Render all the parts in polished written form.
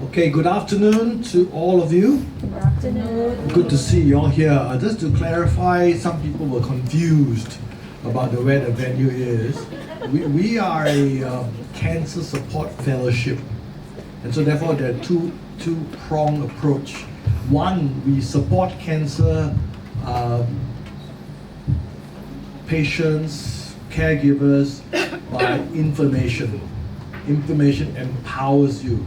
Okay, good afternoon to all of you. Good afternoon. Good to see you all here. Just to clarify, some people were confused about where the venue is. We are a cancer support fellowship, and so therefore there are two-pronged approach. One, we support cancer patients, caregivers by information. Information empowers you.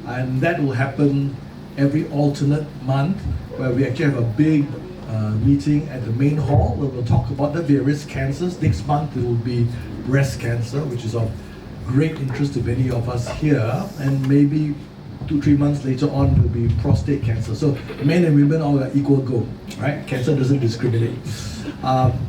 And that will happen every alternate month, where we actually have a big meeting at the main hall where we'll talk about the various cancers. Next month it will be breast cancer, which is of great interest to many of us here, and maybe 2-3 months later on it will be prostate cancer. So men and women all are equal goal, right? Cancer doesn't discriminate.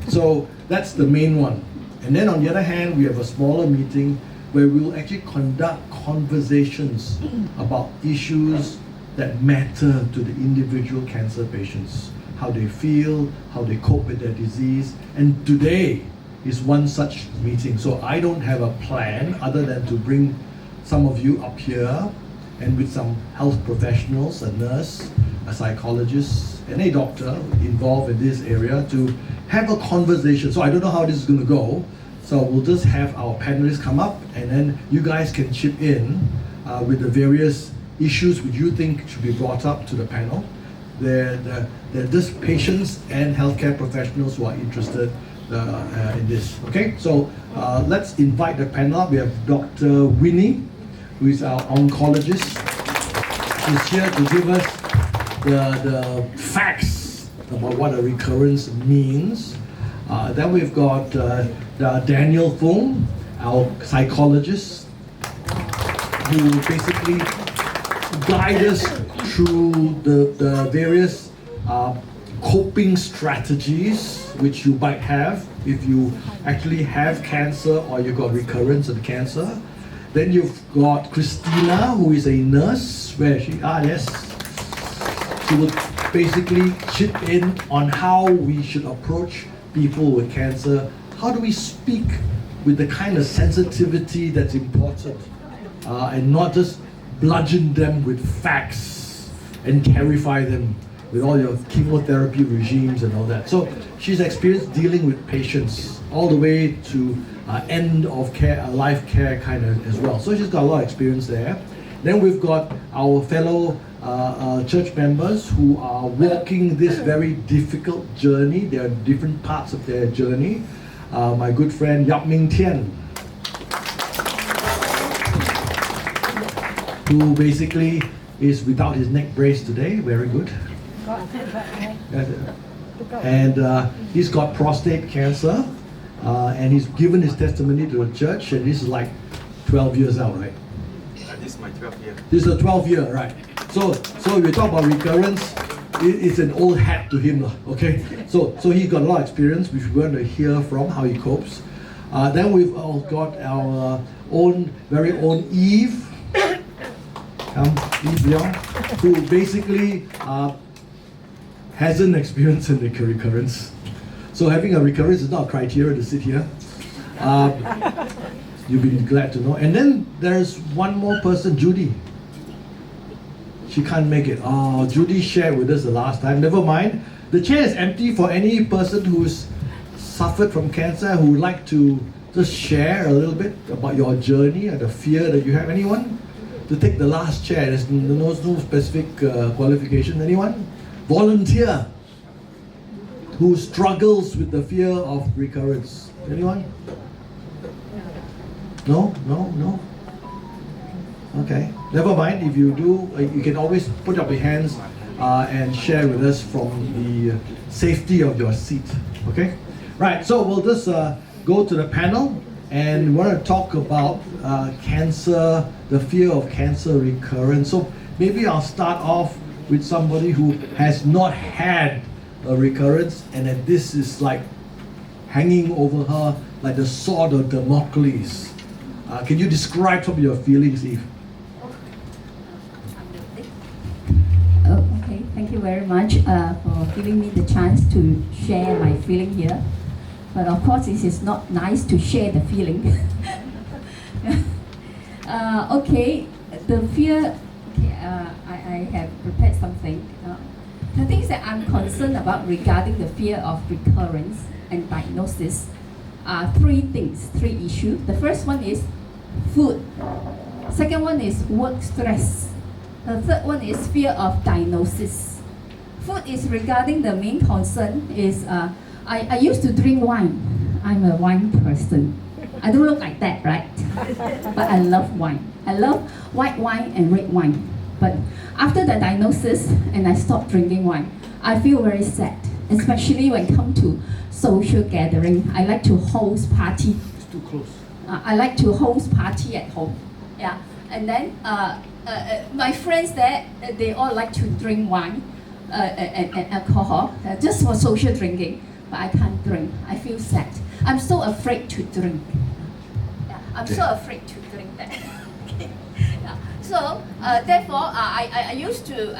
So that's the main one. And then on the other hand, we have a smaller meeting where we will actually conduct conversations about issues that matter to the individual cancer patients, how they feel, how they cope with their disease. And today is one such meeting. So I don't have a plan other than to bring some of you up here and with some health professionals, a nurse, a psychologist, and a doctor involved in this area to have a conversation. So I don't know how this is going to go. So we'll just have our panelists come up, and then you guys can chip in with the various issues which you think should be brought up to the panel. They're just patients and healthcare professionals who are interested in this. Okay, so let's invite the panel up. We have Dr. Winnie, who is our oncologist. She's here to give us the facts about what a recurrence means. Then we've got Daniel Fung, our psychologist, who basically guide us through the various coping strategies which you might have if you actually have cancer or you've got recurrence of cancer. Then you've got Christina, who is a nurse. Where is she? Yes. She will basically chip in on how we should approach people with cancer. How do we speak with the kind of sensitivity that's important, and not just bludgeon them with facts and terrify them with all your chemotherapy regimes and all that. So she's experienced dealing with patients all the way to end of care, life care kind of as well. So she's got a lot of experience there. Then we've got our fellow church members who are walking this very difficult journey. There are different parts of their journey. My good friend Yap Ming Tian, who basically is without his neck brace today. Very good. And he's got prostate cancer, and he's given his testimony to the church, and this is like 12 years out, right? This is my 12th year. This is the 12th year, right? So we talk about recurrence. It's an old hat to him, okay? So he's got a lot of experience, which we're going to hear from how he copes. Then we've all got our very own Eve, Eve Leong, who basically hasn't experienced a recurrence. So having a recurrence is not a criteria to sit here. You'll be glad to know. And then there's one more person, Judy. She can't make it. Oh, Judy shared with us the last time. Never mind. The chair is empty for any person who's suffered from cancer who would like to just share a little bit about your journey and the fear that you have. Anyone? To take the last chair. There's no specific qualification. Anyone? Volunteer who struggles with the fear of recurrence. Anyone? No? Okay, never mind. If you do, you can always put up your hands and share with us from the safety of your seat. Okay? Right, so we'll just go to the panel, and we want to talk about cancer, the fear of cancer recurrence. So maybe I'll start off with somebody who has not had a recurrence, and that this is like hanging over her like the sword of Damocles. Can you describe some of your feelings, Eve? Okay, thank you very much for giving me the chance to share my feeling here. But of course, it is not nice to share the feeling. Okay, the fear. Okay, I have prepared something. The things that I'm concerned about regarding the fear of recurrence and diagnosis are three things, three issues. The first one is food. Second one is work stress. The third one is fear of diagnosis. Food is regarding the main concern is I used to drink wine. I'm a wine person. I don't look like that, right? But I love wine. I love white wine and red wine. But after the diagnosis and I stopped drinking wine, I feel very sad, especially when it comes to social gathering. I like to host party. It's too close. I like to host party at home. Yeah, and then my friends there, they all like to drink wine and alcohol, just for social drinking. But I can't drink. I feel sad. I'm so afraid to drink. Yeah, I'm so afraid to drink that. Okay. Yeah. So therefore, I used to.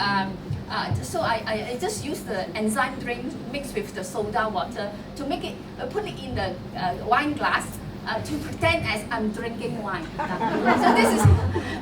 So I just use the enzyme drink mixed with the soda water to make it, put it in the wine glass to pretend as I'm drinking wine. So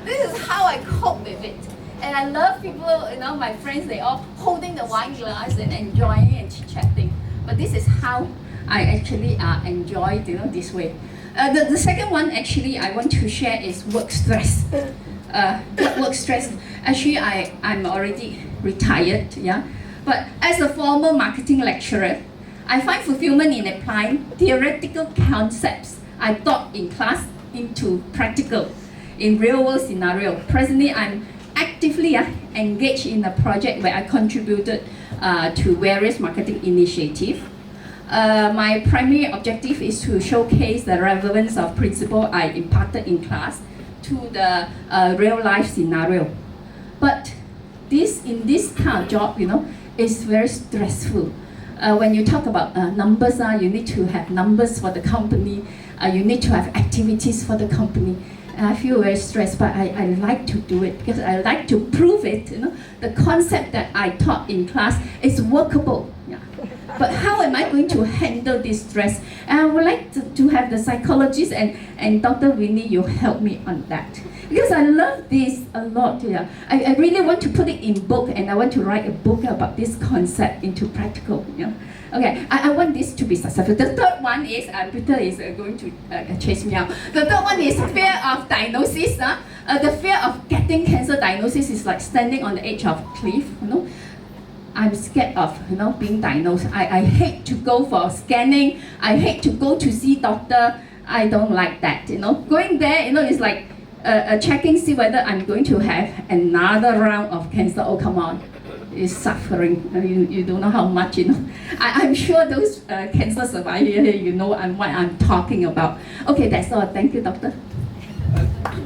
this is how I cope with it. And I love people, you know, my friends, they all holding the wine glass and enjoying and chit-chatting. But this is how I actually enjoy, you know, this way. The second one actually I want to share is work stress. Work stress. Actually, I'm already retired, yeah. But as a former marketing lecturer, I find fulfillment in applying theoretical concepts I taught in class into practical, in real-world scenario. Presently, I'm actively engaged in a project where I contributed to various marketing initiatives. My primary objective is to showcase the relevance of principles I imparted in class to the real-life scenario. But in this kind of job, you know, is very stressful. When you talk about numbers, you need to have numbers for the company. You need to have activities for the company. And I feel very stressed, but I like to do it because I like to prove it. You know, the concept that I taught in class is workable. Yeah. But how am I going to handle this stress? And I would like to have the psychologist and Dr. Winnie, you help me on that. Because I love this a lot. Yeah. I really want to put it in book, and I want to write a book about this concept into practical. Yeah. Okay, I want this to be successful. The third one is, Peter is going to chase me out. The third one is fear of diagnosis. The fear of getting cancer diagnosis is like standing on the edge of a cliff. You know, I'm scared of, you know, being diagnosed. I hate to go for scanning. I hate to go to see doctor. I don't like that. You know, going there, you know, it's like checking, see whether I'm going to have another round of cancer. Oh, come on. Is suffering. You don't know how much, you know. I'm sure those cancer survivors, you know what I'm talking about. Okay, that's all. Thank you, doctor.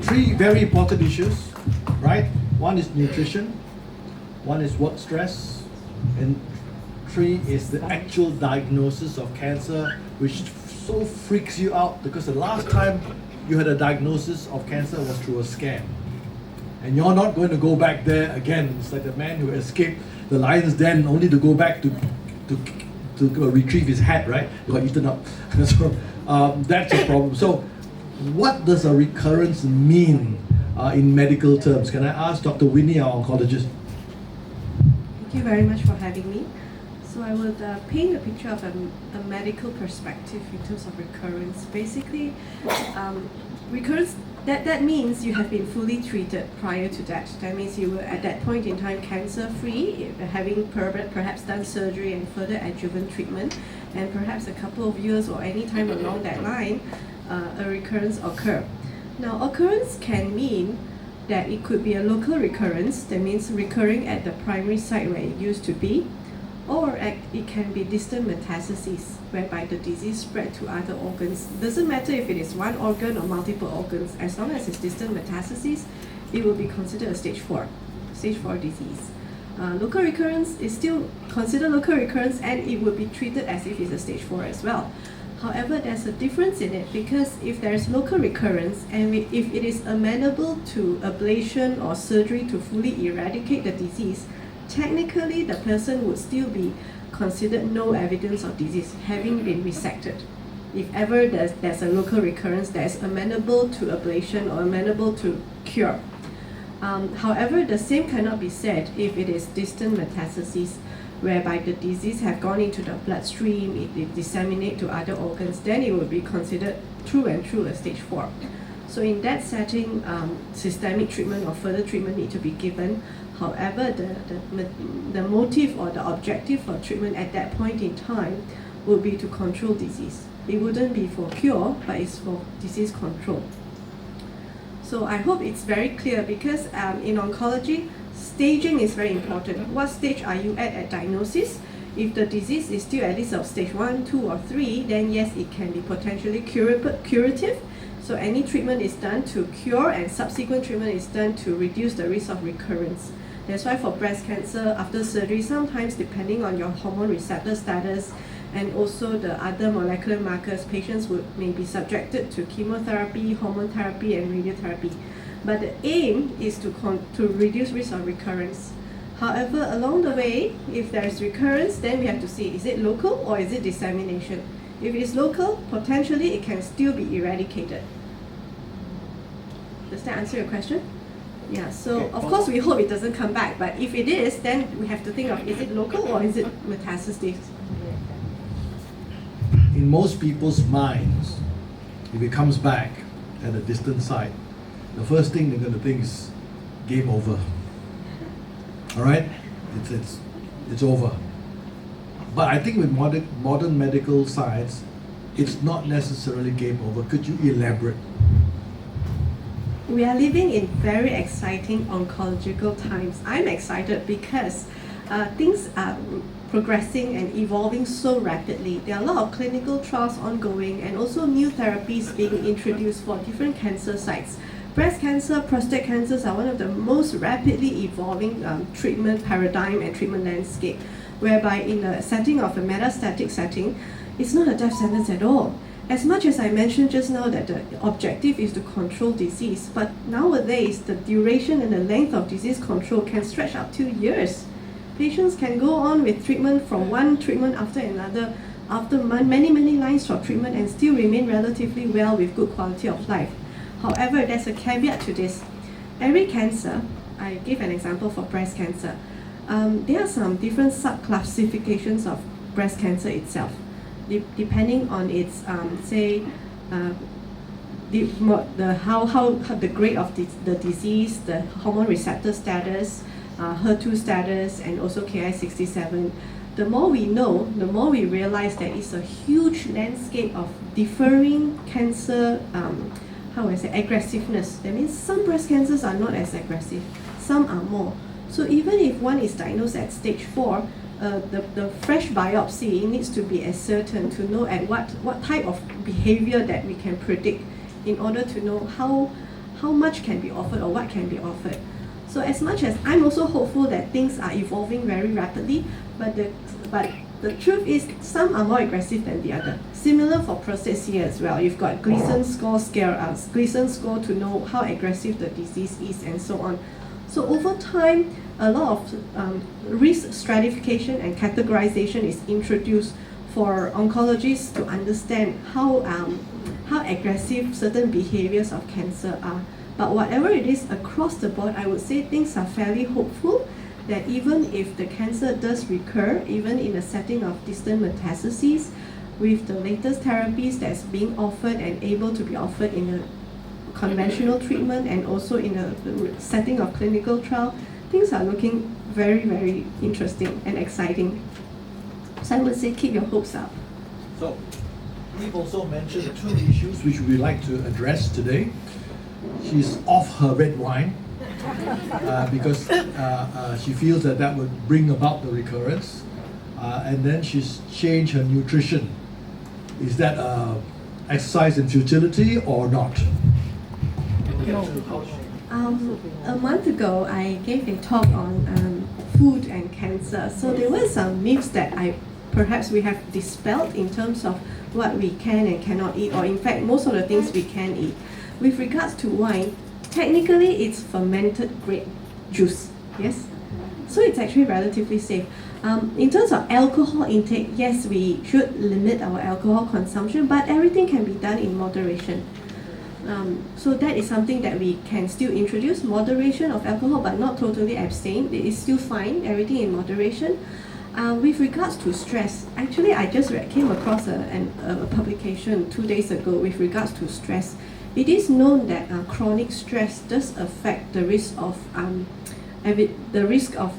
Three very important issues, right? One is nutrition, one is work stress, and three is the actual diagnosis of cancer, which so freaks you out because the last time you had a diagnosis of cancer was through a scan. And you're not going to go back there again. It's like the man who escaped the lion's den only to go back to retrieve his hat, right? He got eaten up. So that's a problem. So what does a recurrence mean in medical terms? Can I ask Dr. Winnie, our oncologist? Thank you very much for having me. So I would paint a picture of a medical perspective in terms of recurrence. Basically, recurrence, that means you have been fully treated prior to that. That means you were at that point in time cancer-free, having perhaps done surgery and further adjuvant treatment, and perhaps a couple of years or any time along that line, a recurrence occur. Now, occurrence can mean that it could be a local recurrence, that means recurring at the primary site where it used to be, or it can be distant metastases, whereby the disease spread to other organs. Doesn't matter if it is one organ or multiple organs, as long as it's distant metastases, it will be considered a stage 4 disease. Local recurrence is still considered local recurrence, and it will be treated as if it's a stage 4 as well. However, there's a difference in it, because if there's local recurrence and if it is amenable to ablation or surgery to fully eradicate the disease, technically the person would still be considered no evidence of disease, having been resected. If ever there's a local recurrence that is amenable to ablation or amenable to cure. However, the same cannot be said if it is distant metastases, whereby the disease have gone into the bloodstream, it disseminate to other organs, then it would be considered true and true a stage 4. So in that setting, systemic treatment or further treatment need to be given. However, the motive or the objective for treatment at that point in time would be to control disease. It wouldn't be for cure, but it's for disease control. So I hope it's very clear, because in oncology, staging is very important. What stage are you at diagnosis? If the disease is still at least of stage 1, 2, or 3, then yes, it can be potentially curative. So any treatment is done to cure, and subsequent treatment is done to reduce the risk of recurrence. That's why for breast cancer, after surgery, sometimes depending on your hormone receptor status and also the other molecular markers, patients may be subjected to chemotherapy, hormone therapy, and radiotherapy. But the aim is to reduce risk of recurrence. However, along the way, if there is recurrence, then we have to see, is it local or is it dissemination? If it's local, potentially it can still be eradicated. Does that answer your question? Yeah, so Okay. of course we hope it doesn't come back, but if it is, then we have to think of, is it local or is it metastasis? In most people's minds, if it comes back at a distant site, the first thing they're going to think is game over. All right, it's over. But I think with modern medical science, it's not necessarily game over. Could you elaborate? We are living in very exciting oncological times. I'm excited because things are progressing and evolving so rapidly. There are a lot of clinical trials ongoing and also new therapies being introduced for different cancer sites. Breast cancer, prostate cancers are one of the most rapidly evolving treatment paradigm and treatment landscape, whereby in a setting of a metastatic setting, it's not a death sentence at all. As much as I mentioned just now that the objective is to control disease, but nowadays the duration and the length of disease control can stretch up to years. Patients can go on with treatment from one treatment after another, after many lines of treatment, and still remain relatively well with good quality of life. However, there's a caveat to this. Every cancer, I give an example for breast cancer, there are some different subclassifications of breast cancer itself, depending on its, the grade of the disease, the hormone receptor status, HER2 status, and also Ki67. The more we know, the more we realize that it's a huge landscape of differing cancer, aggressiveness. That means some breast cancers are not as aggressive, some are more. So even if one is diagnosed at stage 4, the fresh biopsy needs to be ascertained to know at what type of behavior that we can predict in order to know how much can be offered or what can be offered. So as much as I'm also hopeful that things are evolving very rapidly, but the truth is some are more aggressive than the other. Similar for prostate here as well. You've got Gleason score to know how aggressive the disease is and so on. So over time, a lot of risk stratification and categorization is introduced for oncologists to understand how aggressive certain behaviors of cancer are. But whatever it is across the board, I would say things are fairly hopeful that even if the cancer does recur, even in a setting of distant metastases, with the latest therapies that's being offered and able to be offered in a conventional treatment and also in a setting of clinical trial, things are looking very, very interesting and exciting. So I would say keep your hopes up. So, we've also mentioned 2 issues which we'd like to address today. She's off her red wine because she feels that would bring about the recurrence, and then she's changed her nutrition. Is that exercise in futility or not? A month ago, I gave a talk on food and cancer. So there were some myths that perhaps we have dispelled in terms of what we can and cannot eat, or in fact, most of the things we can eat. With regards to wine, technically it's fermented grape juice, yes? So it's actually relatively safe. In terms of alcohol intake, yes, we should limit our alcohol consumption, but everything can be done in moderation. So that is something that we can still introduce, moderation of alcohol, but not totally abstain. It is still fine, everything in moderation. With regards to stress, actually I just came across a publication 2 days ago with regards to stress. It is known that chronic stress does affect the risk of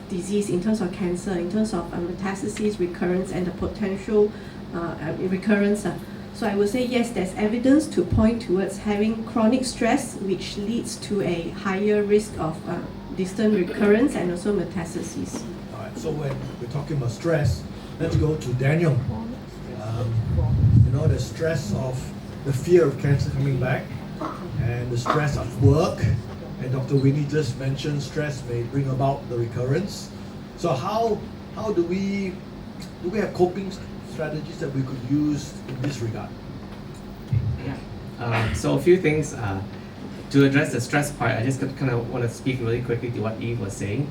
disease in terms of cancer, in terms of metastasis, recurrence, and the potential recurrence. So I would say yes, there's evidence to point towards having chronic stress, which leads to a higher risk of distant recurrence and also metastases. All right, so when we're talking about stress, let's go to Daniel. The stress of the fear of cancer coming back and the stress of work, and Dr. Winnie just mentioned stress may bring about the recurrence. So how do we have coping strategies that we could use in this regard? Yeah. So a few things to address the stress part. I just kind of want to speak really quickly to what Eve was saying.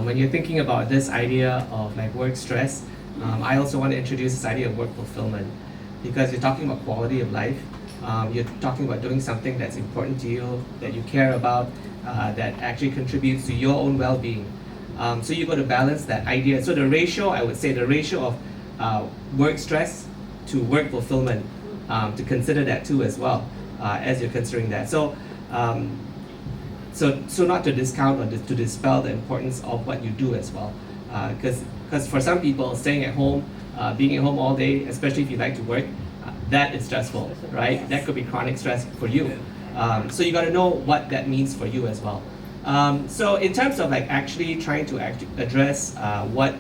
When you're thinking about this idea of like work stress, I also want to introduce this idea of work fulfillment, because you're talking about quality of life. You're talking about doing something that's important to you, that you care about, that actually contributes to your own well-being. So you got to balance that idea. So the ratio, I would say the ratio of work stress to work fulfillment, to consider that too as well, as you're considering that. So not to discount or to dispel the importance of what you do as well. Because for some people, staying at home, being at home all day, especially if you like to work, that is stressful, right? That could be chronic stress for you. So you got to know what that means for you as well. So in terms of like actually trying to address what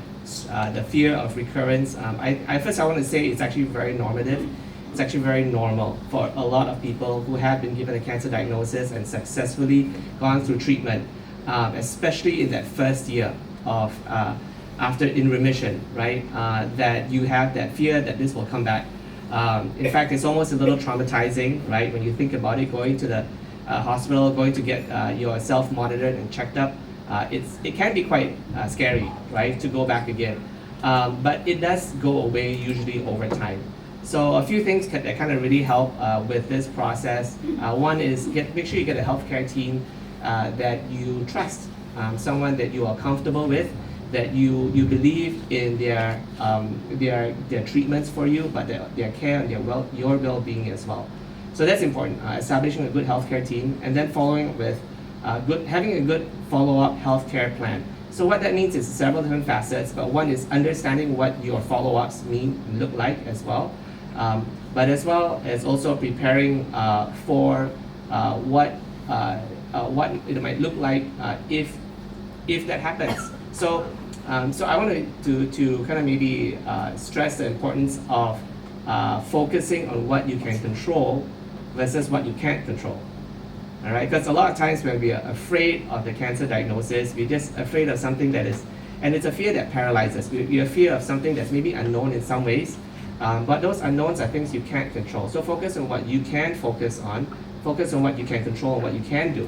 the fear of recurrence, I want to say it's actually very normative. It's actually very normal for a lot of people who have been given a cancer diagnosis and successfully gone through treatment, especially in that first year of after in remission, right? That you have that fear that this will come back. In fact, it's almost a little traumatizing, right? When you think about it, going to the hospital, going to get yourself monitored and checked up, it can be quite scary, right? To go back again. But it does go away usually over time. So a few things that kind of really help with this process. One is make sure you get a healthcare team that you trust, someone that you are comfortable with, that you believe in their treatments for you, but their care and your well-being as well. So that's important. Establishing a good healthcare team, and then following with having a good follow-up healthcare plan. So what that means is several different facets, but one is understanding what your follow-ups look like as well, but as well as also preparing for what it might look like if that happens. So I wanted to kind of maybe stress the importance of focusing on what you can control versus what you can't control. All right, because a lot of times when we are afraid of the cancer diagnosis, we're just afraid of something that is, and it's a fear that paralyzes. We're afraid of something that's maybe unknown in some ways, but those unknowns are things you can't control. So focus on what you can focus on what you can control and what you can do.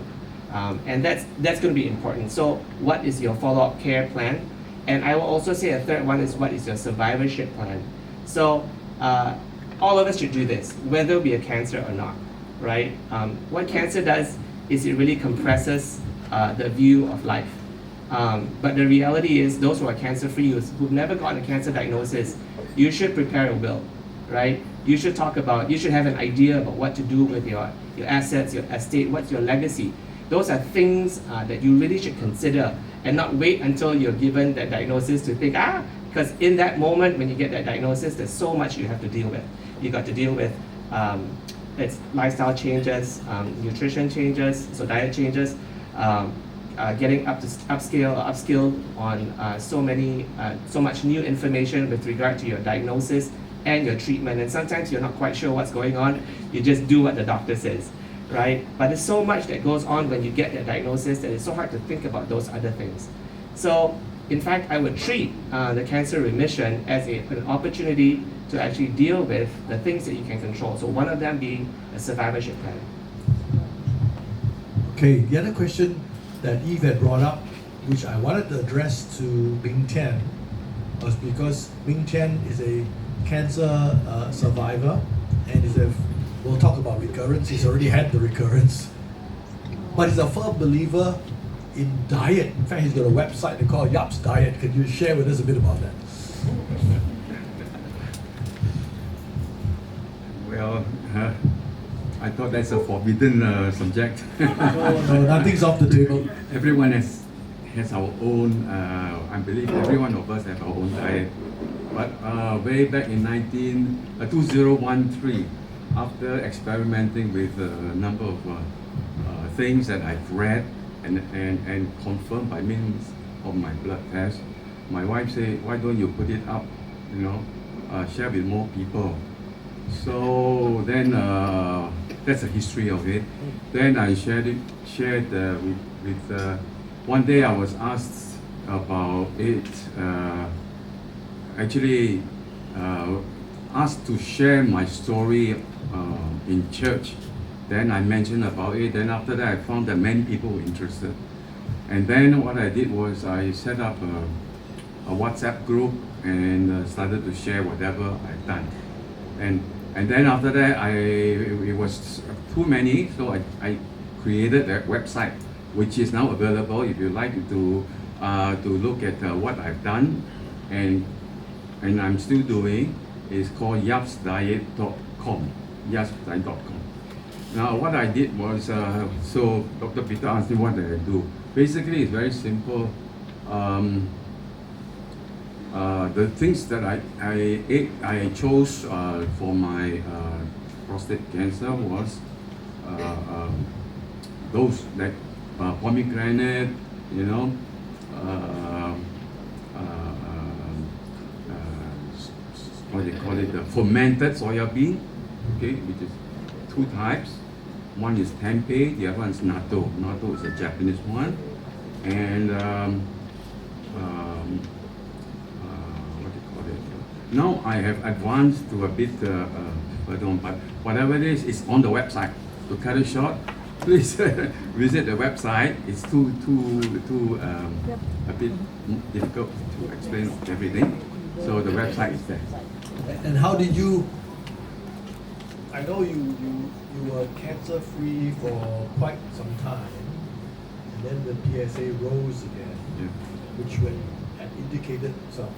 And that's going to be important. So what is your follow-up care plan? And I will also say a third one is what is your survivorship plan? So all of us should do this, whether it be a cancer or not, right? What cancer does is it really compresses the view of life. But the reality is those who are cancer-free, who've never gotten a cancer diagnosis, you should prepare a will, right? You should have an idea about what to do with your assets, your estate, what's your legacy. Those are things that you really should consider and not wait until you're given that diagnosis to think, because in that moment when you get that diagnosis, there's so much you have to deal with. You got to deal with it's lifestyle changes, nutrition changes, so diet changes, getting upskilled on so much new information with regard to your diagnosis and your treatment. And sometimes you're not quite sure what's going on. You just do what the doctor says, right? But there's so much that goes on when you get that diagnosis that it's so hard to think about those other things. So, in fact, I would treat the cancer remission as an opportunity to actually deal with the things that you can control. So one of them being a survivorship plan. Okay, the other question that Eve had brought up, which I wanted to address to Ming Tian, was because Ming Tian is a cancer survivor and is a we'll talk about recurrence. He's already had the recurrence. But he's a firm believer in diet. In fact, he's got a website they call Yap's Diet. Can you share with us a bit about that? Well, I thought that's a forbidden subject. No, nothing's off the table. Everyone has our own, I believe every one of us have our own diet. But way back in 2013, after experimenting with a number of things that I've read and confirmed by means of my blood test, my wife said, why don't you put it up, share with more people. So then that's the history of it. Then I shared with one day I was asked about it, actually asked to share my story in church. Then I mentioned about it. Then after that I found that many people were interested. And then what I did was I set up a WhatsApp group and started to share whatever I've done. And then after that, it was too many, so I created that website, which is now available if you like to look at what I've done, and I'm still doing. It's called yapsdiet.com, yapsdiet.com. Now what I did was, so Dr. Peter asked me what did I do. Basically, it's very simple. The things that I chose for my prostate cancer was those like pomegranate, what they call it, the fermented soya bean, okay, which is two types. One is tempeh, the other one is natto. Natto is a Japanese one, and now I have advanced to a bit further on, but whatever it is, it's on the website. To cut it short, please visit the website. It's a bit difficult to explain everything. So the website is there. And how did you? I know you were cancer free for quite some time, and then the PSA rose again, Yeah. which had indicated some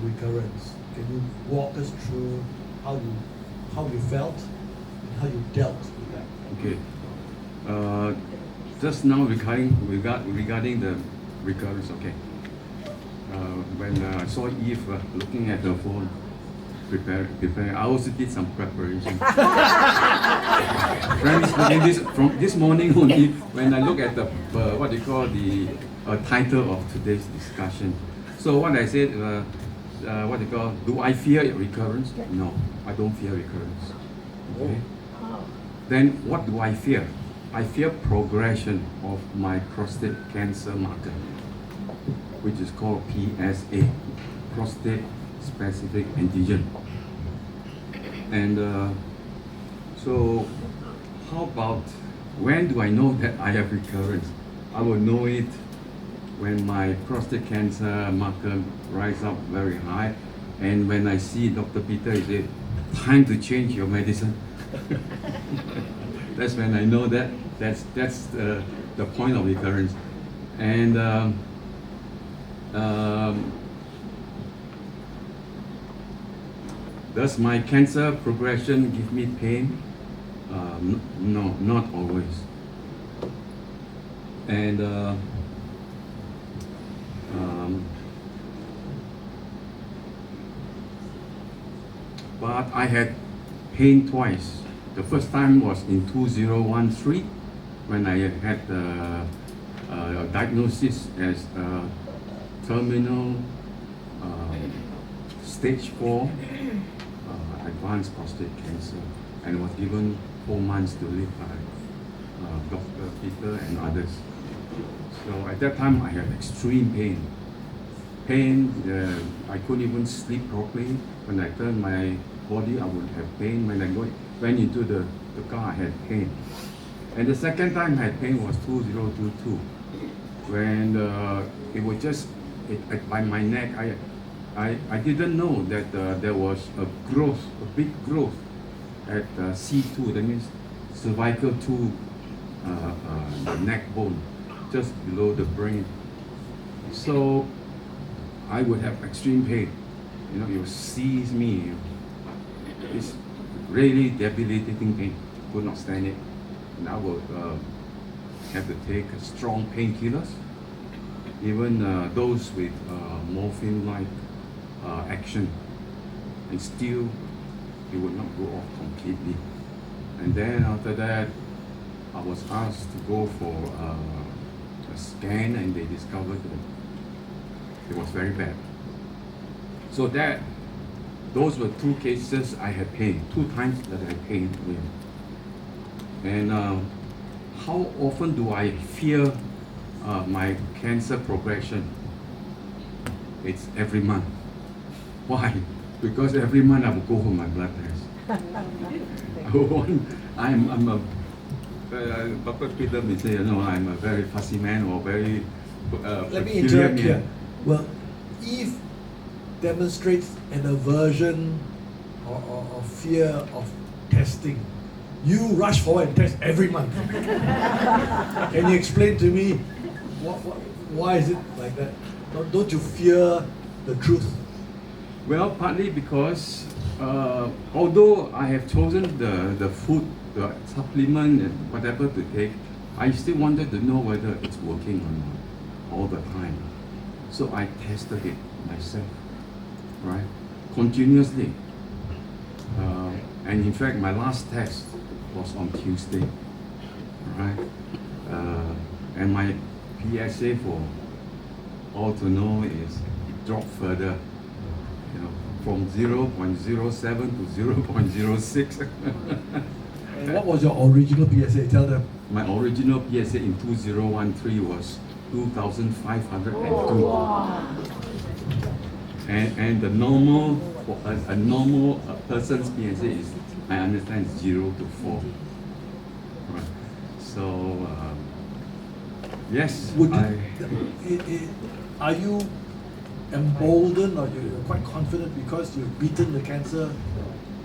recurrence. Can you walk us through how you felt and how you dealt with that? Okay. Just now regarding the recurrence. Okay. When I saw Eve looking at her phone, preparing, I also did some preparation. Frankly speaking, from this morning only, when I look at the what you call the title of today's discussion. So what I said, what you call, do I fear recurrence? No, I don't fear recurrence. Okay. Then what do I fear? I fear progression of my prostate cancer marker, which is called PSA, prostate specific antigen. And so how about, when do I know that I have recurrence? I will know it when my prostate cancer marker rise up very high, and when I see Dr. Peter, he said, time to change your medicine. That's when I know that that's the point of recurrence. And does my cancer progression give me pain? No, not always. And but I had pain twice. The first time was in 2013 when I had a diagnosis as terminal stage 4 advanced prostate cancer, and was given 4 months to live by Dr. Peter and others. So at that time I had extreme pain. I couldn't even sleep properly. When I turned my body, I would have pain. When I went into the car, I had pain. And the second time I had pain was 2022, when it was just by my neck. I didn't know that there was a big growth at C2, that means cervical 2, the neck bone, just below the brain. So I would have extreme pain. You know, it would seize me. It's really debilitating pain. Could not stand it. And I would have to take strong painkillers, even those with morphine-like action, and still it would not go off completely. And then after that, I was asked to go for a scan, and they discovered that it was very bad. So those were 2 cases I had pain, 2 times that I had pain. And how often do I fear my cancer progression? It's every month. Why? Because every month I will go for my blood test. I'm a Dr. Peter may say, you know, I'm a very fussy man or very Let me peculiar interrupt here. man. Well, Eve demonstrates an aversion or fear of testing. You rush forward and test every month. Can you explain to me why is it like that? Don't you fear the truth? Well, partly because although I have chosen the food, the supplement and whatever to take, I still wanted to know whether it's working or not all the time. So I tested it myself, right? Continuously. And in fact, my last test was on Tuesday, right? And my PSA for all to know is it dropped further, you know, from 0.07 to 0.06. And what was your original PSA? Tell them. My original PSA in 2013 was 2,502. And the normal, for a normal person's PSA is, I understand, 0 to 4. Right. So, yes, Are you emboldened or you're quite confident because you've beaten the cancer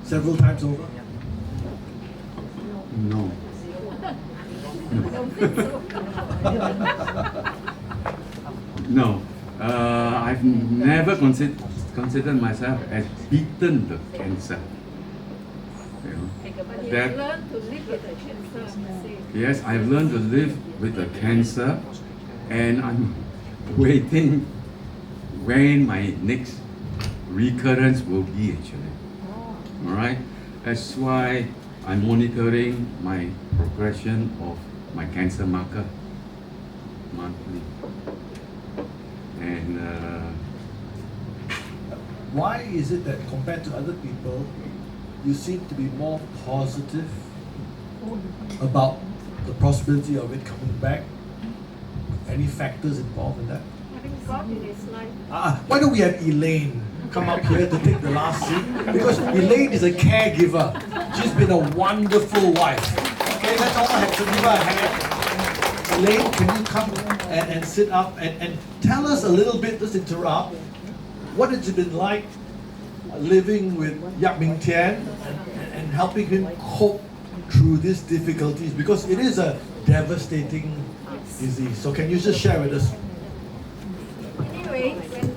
several times over? No. No. I've never considered myself as beaten the cancer. You know, But that- you learn to live with the cancer, I say. Yes, I've learned to live with the cancer, and I'm waiting when my next recurrence will be actually. All right, that's why I'm monitoring my progression of my cancer marker monthly. And Why is it that compared to other people, you seem to be more positive about the possibility of it coming back? Any factors involved in that? Having God in his life. Why don't we have Elaine come up here to take the last seat? Because Elaine is a caregiver. She's been a wonderful wife. Okay, let's all have to give her a hand. Elaine, can you come and sit up and tell us a little bit, just interrupt, what has it been like living with Yap Ming Tian and helping him cope through these difficulties? Because it is a devastating disease. So can you just share with us? Anyway, when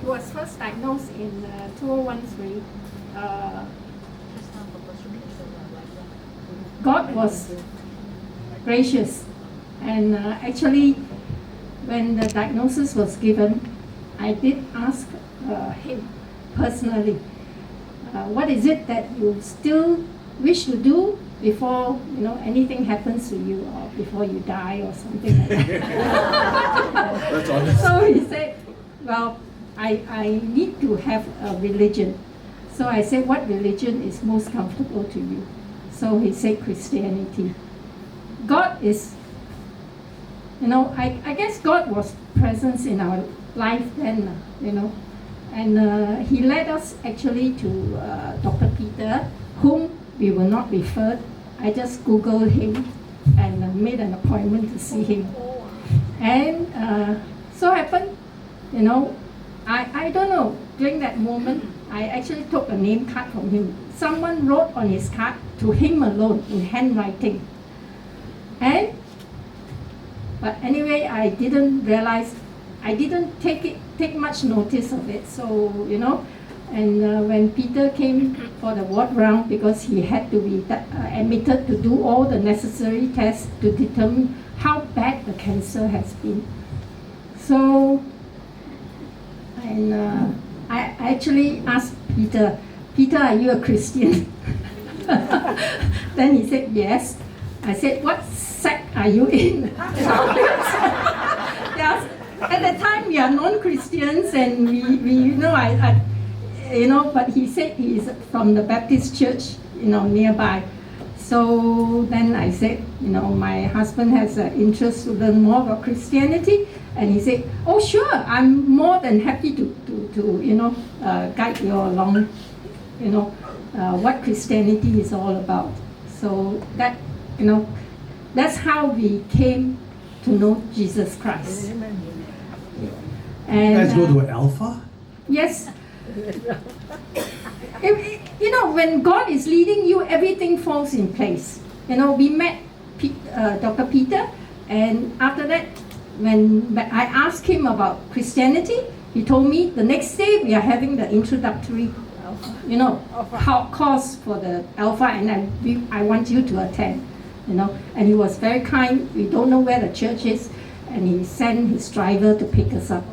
he was first diagnosed in 2013, God was gracious, and actually, when the diagnosis was given, I did ask him personally, what is it that you still wish to do before anything happens to you, or before you die, or something like that. That's honest. So he said, well, I need to have a religion. So I said, what religion is most comfortable to you? So he said Christianity. God is, I guess God was present in our life then, and he led us actually to Dr. Peter, whom we were not referred. I just Googled him and made an appointment to see him. And so happened, I don't know, during that moment, I actually took a name card from him, someone wrote on his card to him alone in handwriting. But anyway, I didn't realize, I didn't take much notice of it. So, you know, and when Peter came for the ward round, because he had to be admitted to do all the necessary tests to determine how bad the cancer has been. So, and I actually asked Peter, are you a Christian? Then he said, yes. I said, what sect are you in? Yes. At the time, we are non-Christians, and we you know, but he said he is from the Baptist church, you know, nearby. So then I said, you know, my husband has an interest to learn more about Christianity, and he said, oh sure, I'm more than happy to you know, guide you along, you know, what Christianity is all about. So that, you know, that's how we came to know Jesus Christ. And, Let's go to Alpha. Yes. You know, when God is leading you, everything falls in place. You know, we met Dr. Peter, and after that, when I asked him about Christianity, he told me the next day we are having the introductory, you know, course for the Alpha, and I want you to attend. You know, and he was very kind. We don't know where the church is, and he sent his driver to pick us up.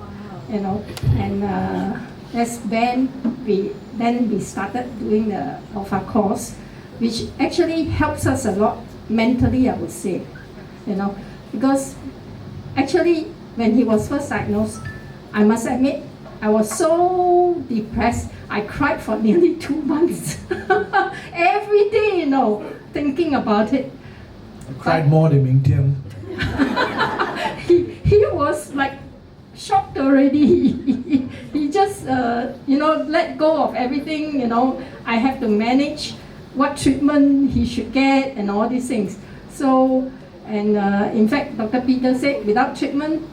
You know, and that's when we started doing the Alpha course, which actually helps us a lot mentally, I would say. You know, because actually when he was first diagnosed, I must admit, I was so depressed. I cried for nearly 2 months. Every day, you know, thinking about it. I cried more than Ming Tian. He was like shocked already. He just, you know, let go of everything, you know. I have to manage what treatment he should get and all these things. So, and in fact, Dr. Peter said without treatment,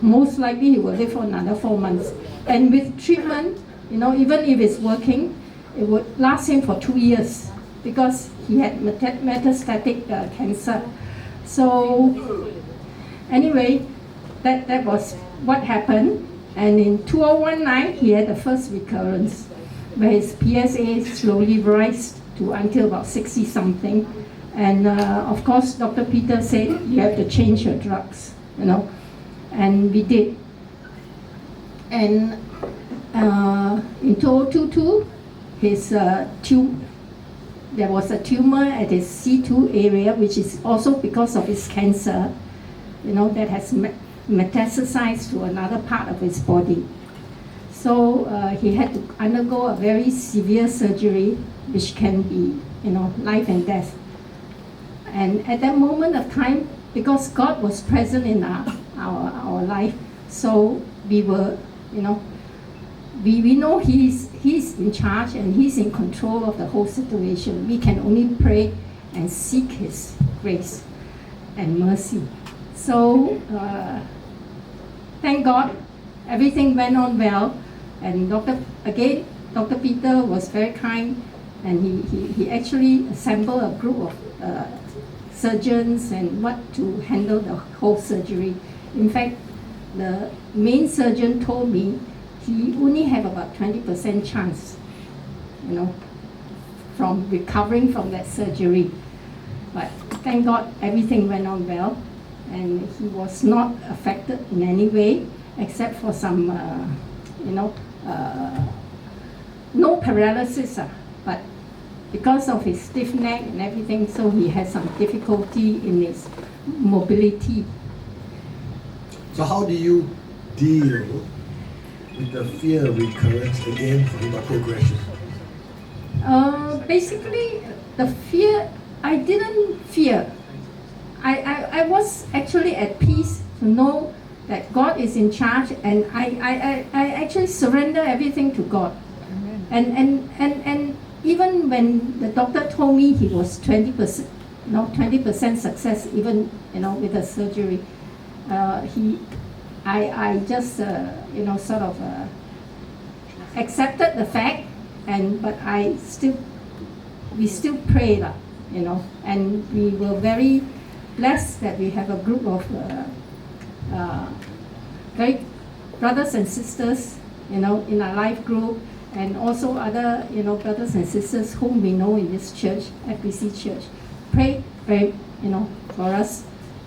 most likely he will live for another 4 months. And with treatment, you know, even if it's working, it would last him for 2 years because he had metastatic cancer. So, anyway, that was what happened. And in 2019, he had the first recurrence, where his PSA slowly rose to until about 60 something. And of course, Dr. Peter said, you have to change your drugs, you know, and we did. And in 2022, there was a tumor at his C2 area, which is also because of his cancer, you know, that has metastasized to another part of his body. So he had to undergo a very severe surgery, which can be, you know, life and death. And at that moment of time, because God was present in our life, so we were, you know, we know he's in charge and he's in control of the whole situation. We can only pray and seek his grace and mercy. So thank God, everything went on well. And Dr. Peter was very kind, and he actually assembled a group of surgeons and what to handle the whole surgery. In fact, the main surgeon told me he only have about 20% chance, you know, from recovering from that surgery. But thank God everything went on well, and he was not affected in any way except for some, you know, no paralysis, but because of his stiff neck and everything, so he has some difficulty in his mobility. So how do you deal with the fear of recurrence again or progression? Basically, the fear, I didn't fear. I was actually at peace to know that God is in charge, and I actually surrender everything to God. And even when the doctor told me he was 20%, 20% success, even, you know, with the surgery, I just, you know, sort of accepted the fact but we still pray lah, and we were very blessed that we have a group of very brothers and sisters, in our life group, and also other, brothers and sisters whom we know in this church, FBC church, pray, for us.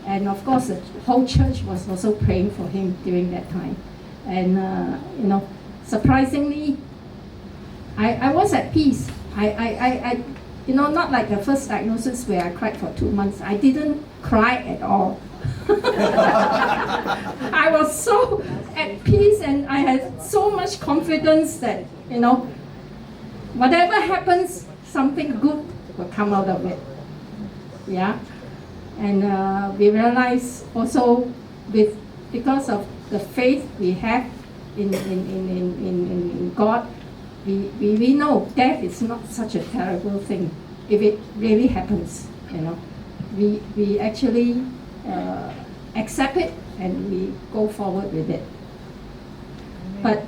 And of course, the whole church was also praying for him during that time. And, surprisingly, I was at peace. I not like the first diagnosis where I cried for 2 months. I didn't cry at all. I was so at peace, and I had so much confidence that, whatever happens, something good will come out of it. Yeah. And we realize also because of the faith we have in God, we know death is not such a terrible thing if it really happens. We actually accept it and we go forward with it. But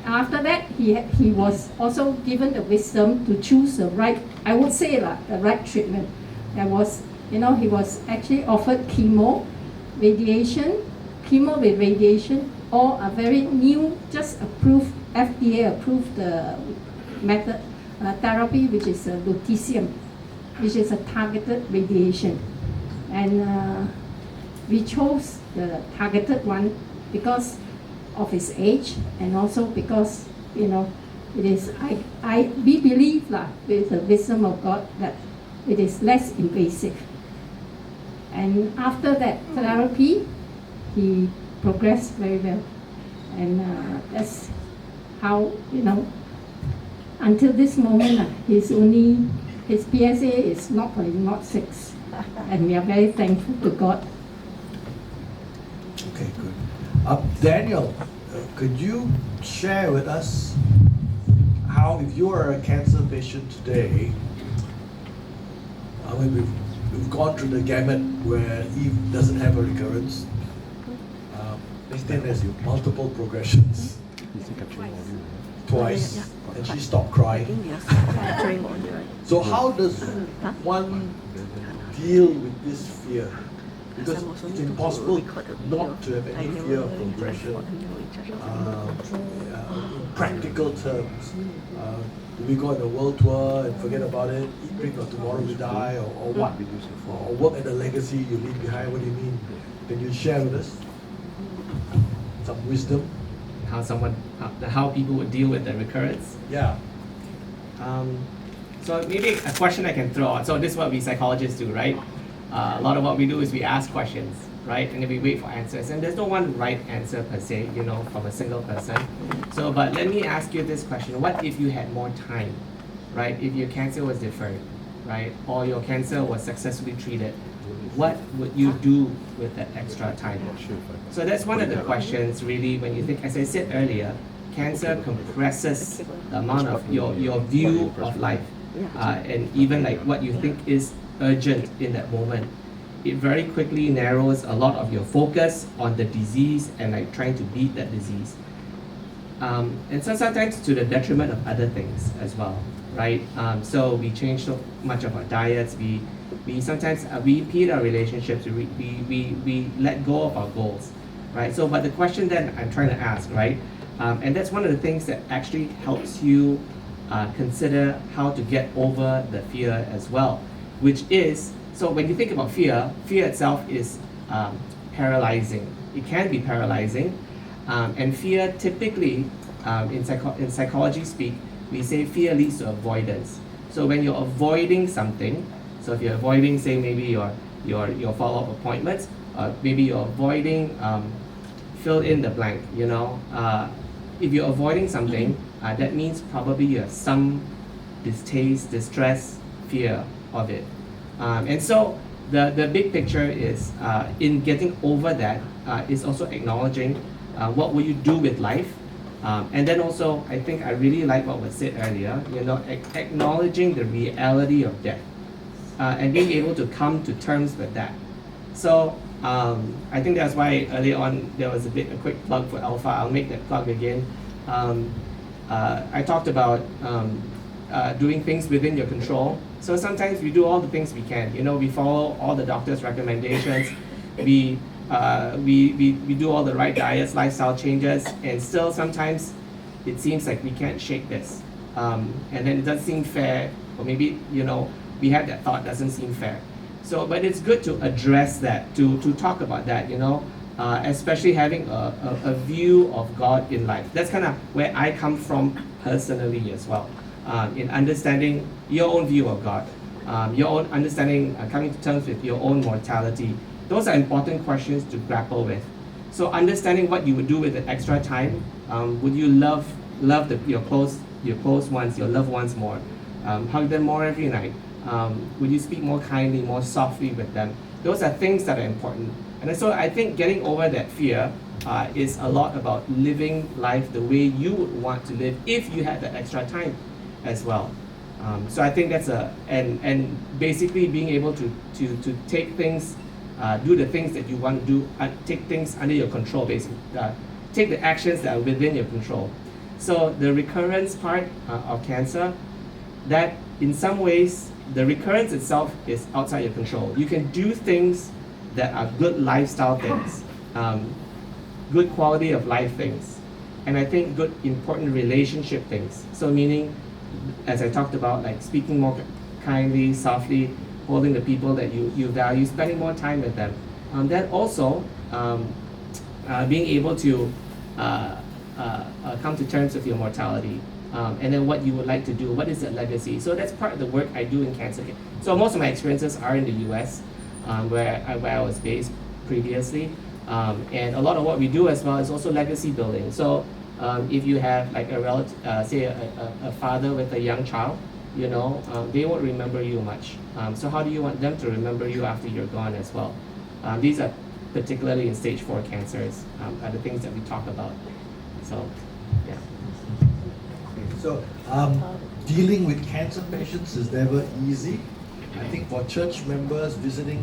after that, he was also given the wisdom to choose the right, I would say the right treatment. There was, he was actually offered chemo with radiation, or a very new, just approved, FDA approved method, therapy, which is lutetium, which is a targeted radiation. And we chose the targeted one because of his age, and also because, it is, we believe with the wisdom of God that it is less invasive. And after that therapy, he progressed very well. And that's how, until this moment, his PSA is not 6. And we are very thankful to God. Okay, good. Daniel, could you share with us how, if you are a cancer patient today, we've gone through the gamut where Eve doesn't have a recurrence. Then there's multiple progressions. Twice. And she stopped crying. So how does one deal with this fear? Because it's impossible not to have any fear of progression. In practical terms, do we go on a world tour and forget about it, eat, drink, or tomorrow we die, or what? Or work at the legacy you leave behind? What do you mean? Can you share with us some wisdom? How people would deal with the recurrence? Yeah. So maybe a question I can throw out. So this is what we psychologists do, right? A lot of what we do is we ask questions, right? And then we wait for answers. And there's no one right answer per se, from a single person. So, but let me ask you this question. What if you had more time, right? If your cancer was deferred, right? Or your cancer was successfully treated, what would you do with that extra time? So that's one of the questions really when you think, as I said earlier, cancer compresses the amount of your view of life. And even like what you think is urgent in that moment. It very quickly narrows a lot of your focus on the disease and like trying to beat that disease. And so sometimes to the detriment of other things as well, right? So we change so much of our diets, we sometimes repeat our relationships, we let go of our goals, right? So but the question then I'm trying to ask, right? And that's one of the things that actually helps you consider how to get over the fear as well, which is, so when you think about fear itself is paralyzing. It can be paralyzing, and fear typically, in psychology speak, we say fear leads to avoidance. So when you're avoiding something, so if you're avoiding, say maybe your follow-up appointments, maybe you're avoiding, fill in the blank, if you're avoiding something, that means probably you have some distaste, distress, fear of it. And so the big picture is in getting over that is also acknowledging what will you do with life. And then also, I think I really like what was said earlier, acknowledging the reality of death and being able to come to terms with that. So I think that's why earlier on there was a quick plug for Alpha. I'll make that plug again. I talked about doing things within your control. So sometimes we do all the things we can. You know, we follow all the doctor's recommendations. We do all the right diets, lifestyle changes, and still sometimes it seems like we can't shake this. And then it doesn't seem fair, or maybe, you know, we have that thought, doesn't seem fair. So, but it's good to address that, to talk about that, you know, especially having a view of God in life. That's kind of where I come from personally as well, in understanding your own view of God, your own understanding, coming to terms with your own mortality. Those are important questions to grapple with. So understanding what you would do with the extra time, would you love your close ones, your loved ones more? Hug them more every night? Would you speak more kindly, more softly with them? Those are things that are important. And so I think getting over that fear is a lot about living life the way you would want to live if you had the extra time as well. So I think that's and basically being able to take things, do the things that you want to do, take things under your control, basically. Take the actions that are within your control. So the recurrence part of cancer, that in some ways, the recurrence itself is outside your control. You can do things that are good lifestyle things, good quality of life things, and I think good important relationship things. So meaning, as I talked about, like speaking more kindly, softly, holding the people that you value, spending more time with them. Then also being able to come to terms with your mortality. And then what you would like to do, what is that legacy? So that's part of the work I do in cancer care. So most of my experiences are in the US, where I was based previously. And a lot of what we do as well is also legacy building. So if you have like a relative, say a father with a young child, you know, they won't remember you much. So how do you want them to remember you after you're gone as well? These are particularly in stage 4 cancers, are the things that we talk about. So, yeah. So, dealing with cancer patients is never easy. I think for church members visiting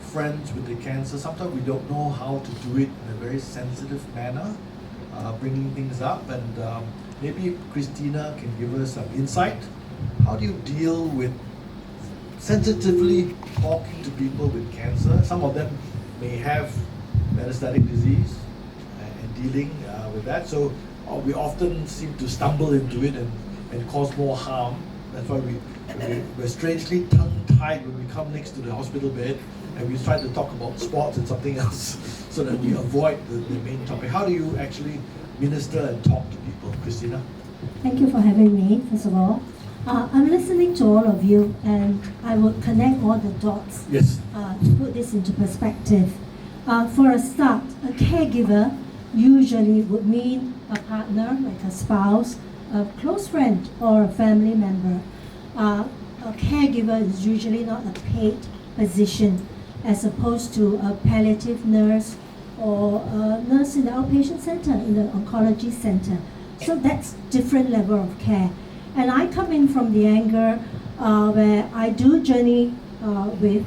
friends with the cancer, sometimes we don't know how to do it in a very sensitive manner, bringing things up. And maybe Christina can give us some insight. How do you deal with sensitively talking to people with cancer? Some of them may have metastatic disease and dealing with that. So we often seem to stumble into it and cause more harm. That's why we're strangely tongue-tied when we come next to the hospital bed and we try to talk about sports and something else so that we avoid the main topic. How do you actually minister and talk to people, Christina? Thank you for having me, first of all. I'm listening to all of you and I will connect all the dots Yes. to put this into perspective. For a start, a caregiver usually would mean a partner, like a spouse, a close friend, or a family member. A caregiver is usually not a paid position as opposed to a palliative nurse or a nurse in the outpatient center, in the oncology center. So that's different level of care. And I come in from the angle where I do journey with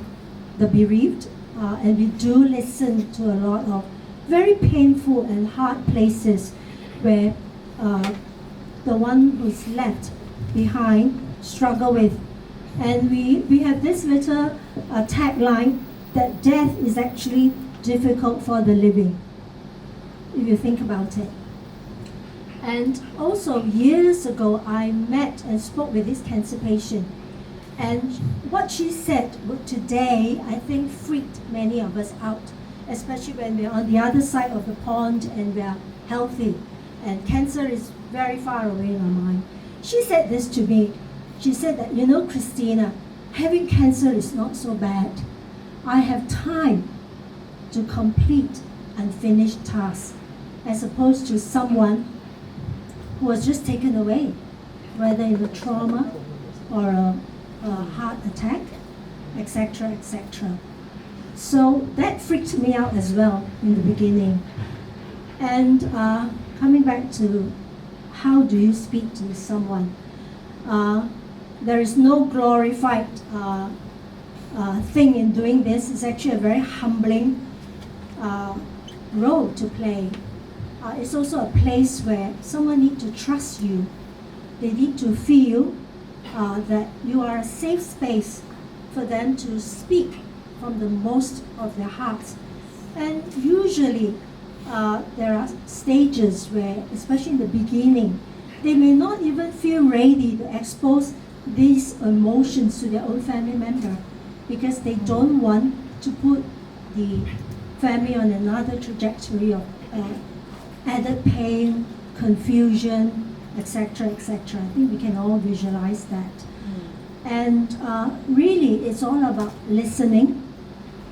the bereaved, and we do listen to a lot of very painful and hard places where the one who's left behind struggle with. And we have this little tagline that death is actually difficult for the living, if you think about it. And also years ago, I met and spoke with this cancer patient. And what she said today, I think, freaked many of us out, especially when we're on the other side of the pond and we're healthy. And cancer is very far away in our mind. She said this to me. She said that, you know, Christina, having cancer is not so bad. I have time to complete unfinished tasks, as opposed to someone who was just taken away, whether in a trauma or a heart attack, etc., etc. So that freaked me out as well in the beginning. And coming back to how do you speak to someone? There is no glorified thing in doing this. It's actually a very humbling role to play. it's also a place where someone needs to trust you. They need to feel that you are a safe space for them to speak from the most of their hearts. And usually there are stages where, especially in the beginning, they may not even feel ready to expose these emotions to their own family member because they don't want to put the family on another trajectory of added pain, confusion, etc., etc. I think we can all visualize that. And really, it's all about listening,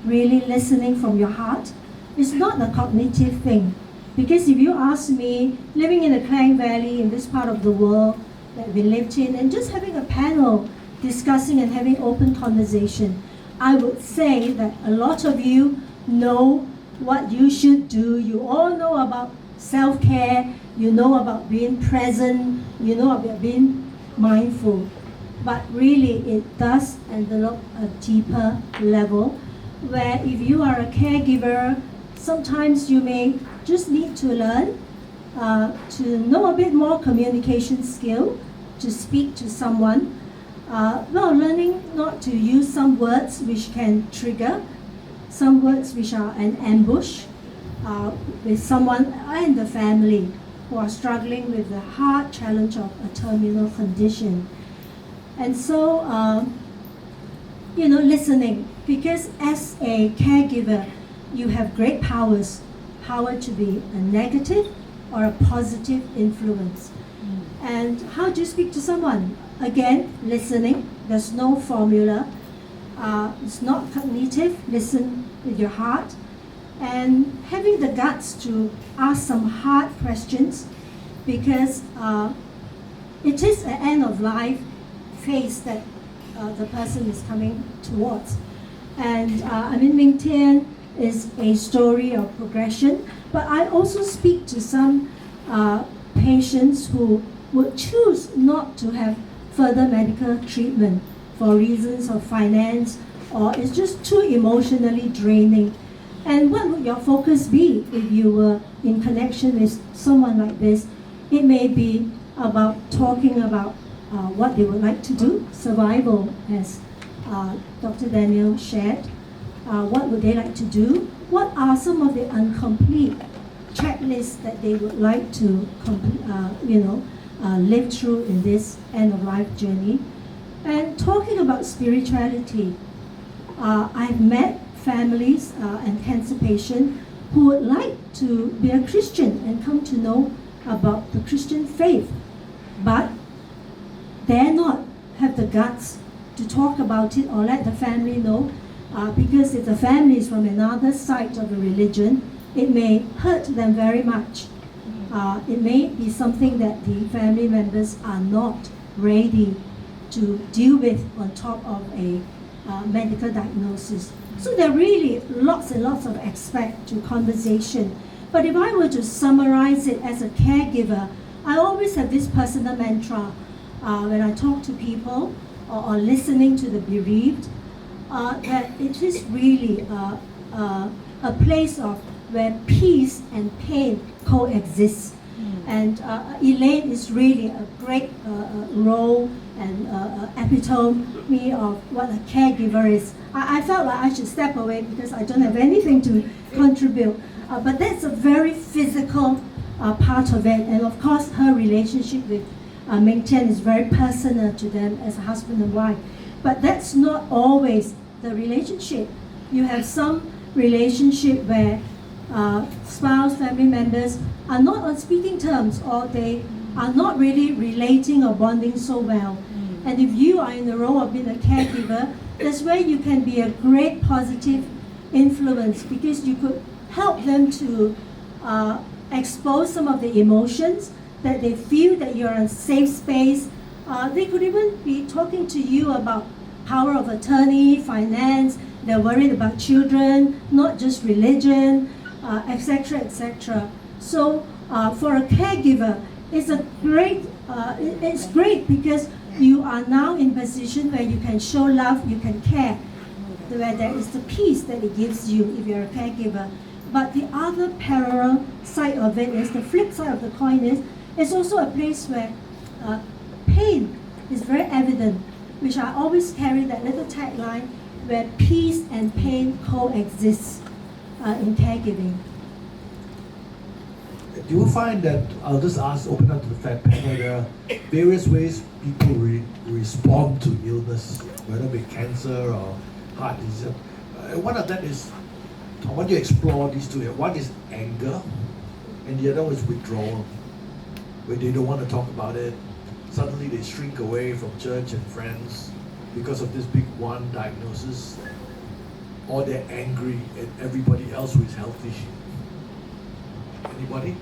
really listening from your heart. It's not a cognitive thing. Because if you ask me, living in the Klang Valley, in this part of the world that we lived in, and just having a panel discussing and having open conversation, I would say that a lot of you know what you should do. You all know about self-care, you know about being present, you know about being mindful. But really, it does envelop a deeper level where if you are a caregiver, sometimes you may just need to learn to know a bit more communication skill, to speak to someone, learning not to use some words which can trigger, some words which are an ambush with someone in the family who are struggling with the hard challenge of a terminal condition. And so, listening, because as a caregiver, you have great powers, power to be a negative or a positive influence. And how do you speak to someone? Again, listening. There's no formula. It's not cognitive. Listen with your heart. And having the guts to ask some hard questions because it is an end of life phase that the person is coming towards. And Ming Tian is a story of progression, but I also speak to some patients who would choose not to have further medical treatment for reasons of finance, or it's just too emotionally draining. And what would your focus be if you were in connection with someone like this? It may be about talking about what they would like to do, survival, as Dr. Daniel shared. What would they like to do? What are some of the incomplete checklists that they would like to live through in this end-of-life journey? And talking about spirituality, I've met families and cancer patients who would like to be a Christian and come to know about the Christian faith, but dare not have the guts to talk about it or let the family know. Because if the family is from another side of the religion, it may hurt them very much. It may be something that the family members are not ready to deal with on top of a medical diagnosis. So there are really lots and lots of aspects to conversation. But if I were to summarize it as a caregiver, I always have this personal mantra when I talk to people or listening to the bereaved, that it is really a place of where peace and pain coexist. And Elaine is really a great role and epitome of what a caregiver is. I felt like I should step away because I don't have anything to contribute. But that's a very physical part of it. And of course, her relationship with Ming Tian is very personal to them as a husband and wife. But that's not always the relationship. You have some relationship where spouse, family members are not on speaking terms, or they are not really relating or bonding so well. And if you are in the role of being a caregiver, that's where you can be a great positive influence, because you could help them to expose some of the emotions that they feel, that you're in a safe space. They could even be talking to you about power of attorney, finance. They're worried about children, not just religion, etc., etc. So for a caregiver, it's great because you are now in a position where you can show love, you can care, where there is the peace that it gives you if you're a caregiver. But the other parallel side of it is, the flip side of the coin is, it's also a place where pain is very evident, which I always carry that little tagline, where peace and pain coexist in caregiving. Do you find that, I'll just open up to the fact panel, there are various ways people respond to illness, whether it be cancer or heart disease. One of them is, I want you to explore these two here. One is anger, and the other one is withdrawal, where they don't want to talk about it. Suddenly they shrink away from church and friends because of this big one diagnosis, or they're angry at everybody else who is healthy. Anybody?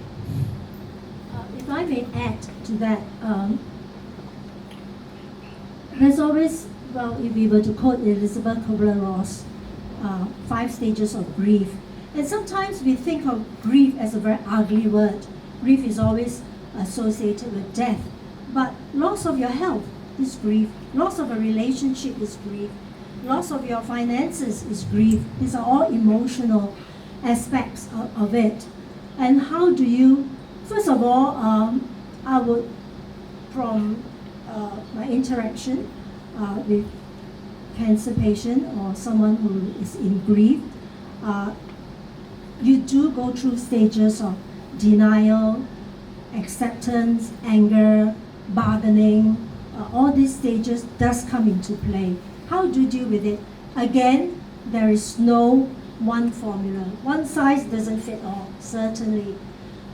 If I may add to that, there's always, well, if we were to quote Elizabeth Kubler-Ross, 5 stages of grief. And sometimes we think of grief as a very ugly word. Grief is always associated with death. But loss of your health is grief. Loss of a relationship is grief. Loss of your finances is grief. These are all emotional aspects of it. And how do you, first of all, I would, from my interaction with cancer patient or someone who is in grief, you do go through stages of denial, acceptance, anger, bargaining. All these stages does come into play. How do you deal with it? Again, there is no one formula. One size doesn't fit all, certainly.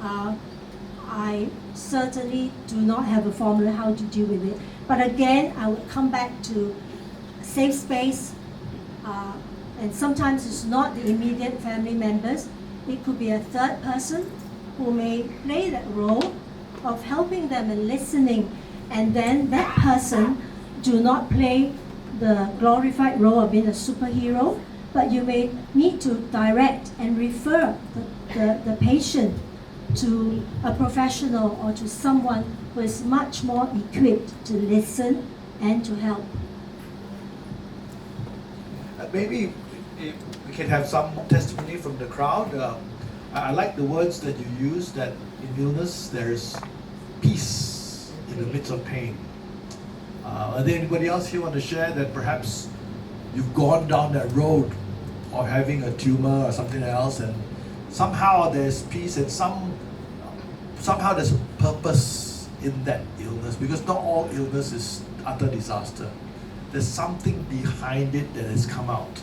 I certainly do not have a formula how to deal with it. But again, I would come back to safe space, and sometimes it's not the immediate family members. It could be a third person who may play that role of helping them and listening, and then that person do not play the glorified role of being a superhero, but you may need to direct and refer the patient to a professional or to someone who is much more equipped to listen and to help. Maybe if we can have some testimony from the crowd. I like the words that you use, that in illness there is peace in the midst of pain. Are there anybody else here want to share that perhaps you've gone down that road of having a tumor or something else, and somehow there's peace and somehow there's a purpose in that illness, because not all illness is utter disaster. There's something behind it that has come out.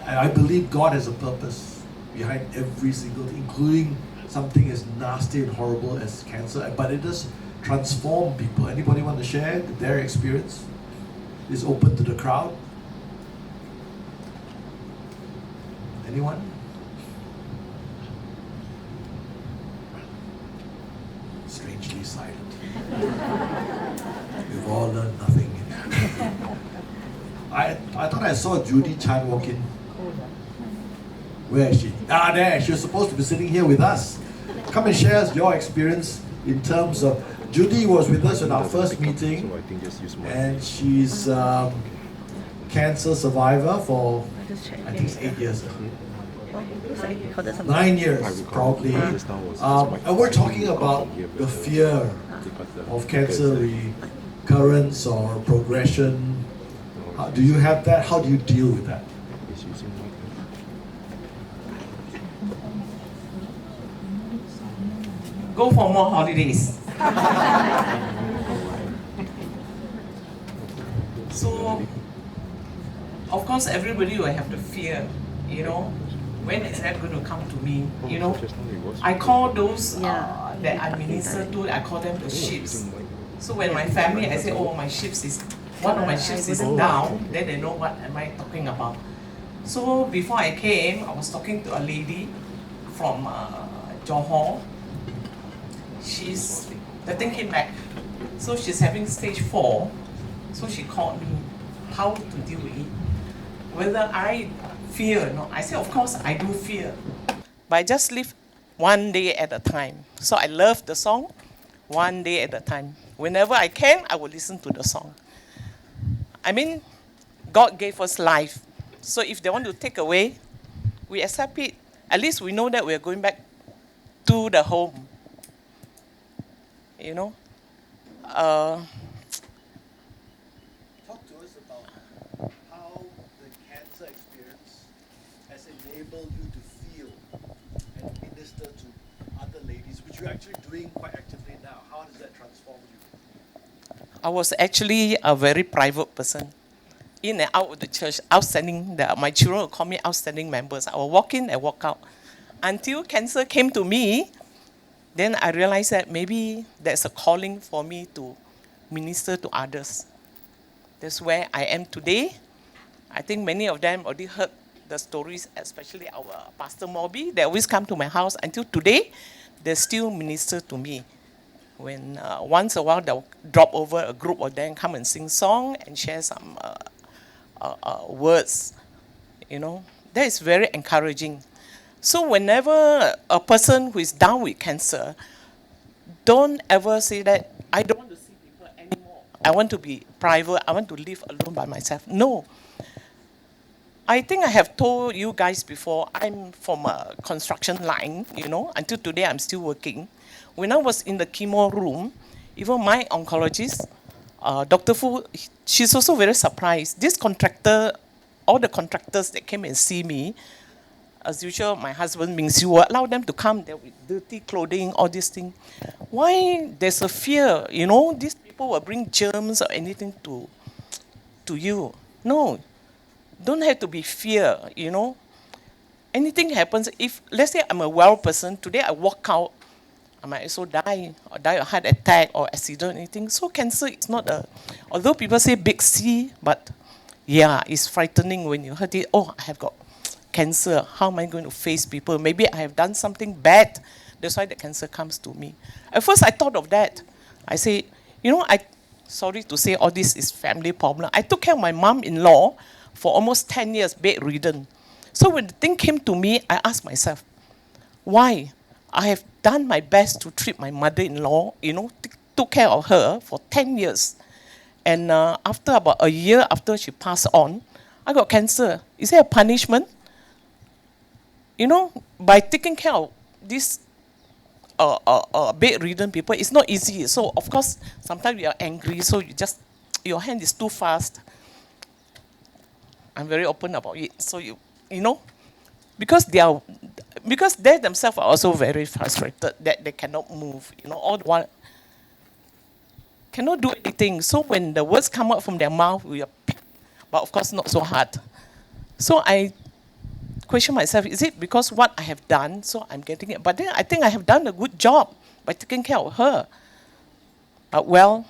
And I believe God has a purpose behind every single thing, including something as nasty and horrible as cancer, but it does transform people. Anybody want to share their experience? It's open to the crowd. Anyone? Strangely silent. We've all learned nothing. I thought I saw Judy Chan walk in. Where is she? There. She was supposed to be sitting here with us. Come and share your experience in terms of, Judy was with us in our first meeting, and she's cancer survivor for, I think it's 8 years. 9 years, probably. And we're talking about the fear of cancer recurrence or progression. Do you have that? How do you deal with that? Go for more holidays. So, of course, everybody will have the fear, when is that going to come to me, I call those that I minister to, I call them the ships. So when my family, I say, oh, my ships is, one of my ships is down, then they know what am I talking about. So before I came, I was talking to a lady from Johor. She's, the thing came back. So she's having stage 4. So she called me how to deal with it. Whether I fear or not. I say, of course I do fear. But I just live one day at a time. So I love the song, one day at a time. Whenever I can, I will listen to the song. I mean, God gave us life. So if they want to take away, we accept it. At least we know that we are going back to the home. You know? Talk to us about how the cancer experience has enabled you to feel and minister to other ladies, which you're actually doing quite actively now. How does that transform you? I was actually a very private person. In and out of the church, outstanding. My children would call me outstanding members. I will walk in and walk out. Until cancer came to me, then I realized that maybe there's a calling for me to minister to others. That's where I am today. I think many of them already heard the stories, especially our Pastor Moby. They always come to my house. Until today, they still minister to me. When once a while they'll drop over, a group of them come and sing song and share some words, you know. That is very encouraging. So whenever a person who is down with cancer, don't ever say that, I don't want to see people anymore. I want to be private. I want to live alone by myself. No. I think I have told you guys before, I'm from a construction line, you know. Until today, I'm still working. When I was in the chemo room, even my oncologist, Dr. Fu, she's also very surprised. This contractor, all the contractors that came and see me, as usual, my husband Ming Siu will allow them to come there with dirty clothing, all these things. Why there's a fear, you know, these people will bring germs or anything to you. No, don't have to be fear, you know. Anything happens, if, let's say I'm a well person, today I walk out, I might also die, or die of heart attack or accident or anything. So cancer is not a, although people say big C, but yeah, it's frightening when you heard it, oh, I have got cancer. How am I going to face people? Maybe I have done something bad. That's why the cancer comes to me. At first I thought of that. I say, you know, sorry to say all this is family problem. I took care of my mom-in-law for almost 10 years, bedridden. So when the thing came to me, I asked myself, why? I have done my best to treat my mother-in-law, you know, took care of her for 10 years. And after about a year after she passed on, I got cancer. Is there a punishment? You know, by taking care of these bedridden people, it's not easy. So, of course, sometimes you are angry, so your hand is too fast. I'm very open about it. So, you know, because they themselves are also very frustrated that they cannot move, you know, all the while cannot do anything. So when the words come out from their mouth, we are picked, but of course not so hard. So I question myself, is it because what I have done, so I'm getting it? But then I think I have done a good job by taking care of her. But well,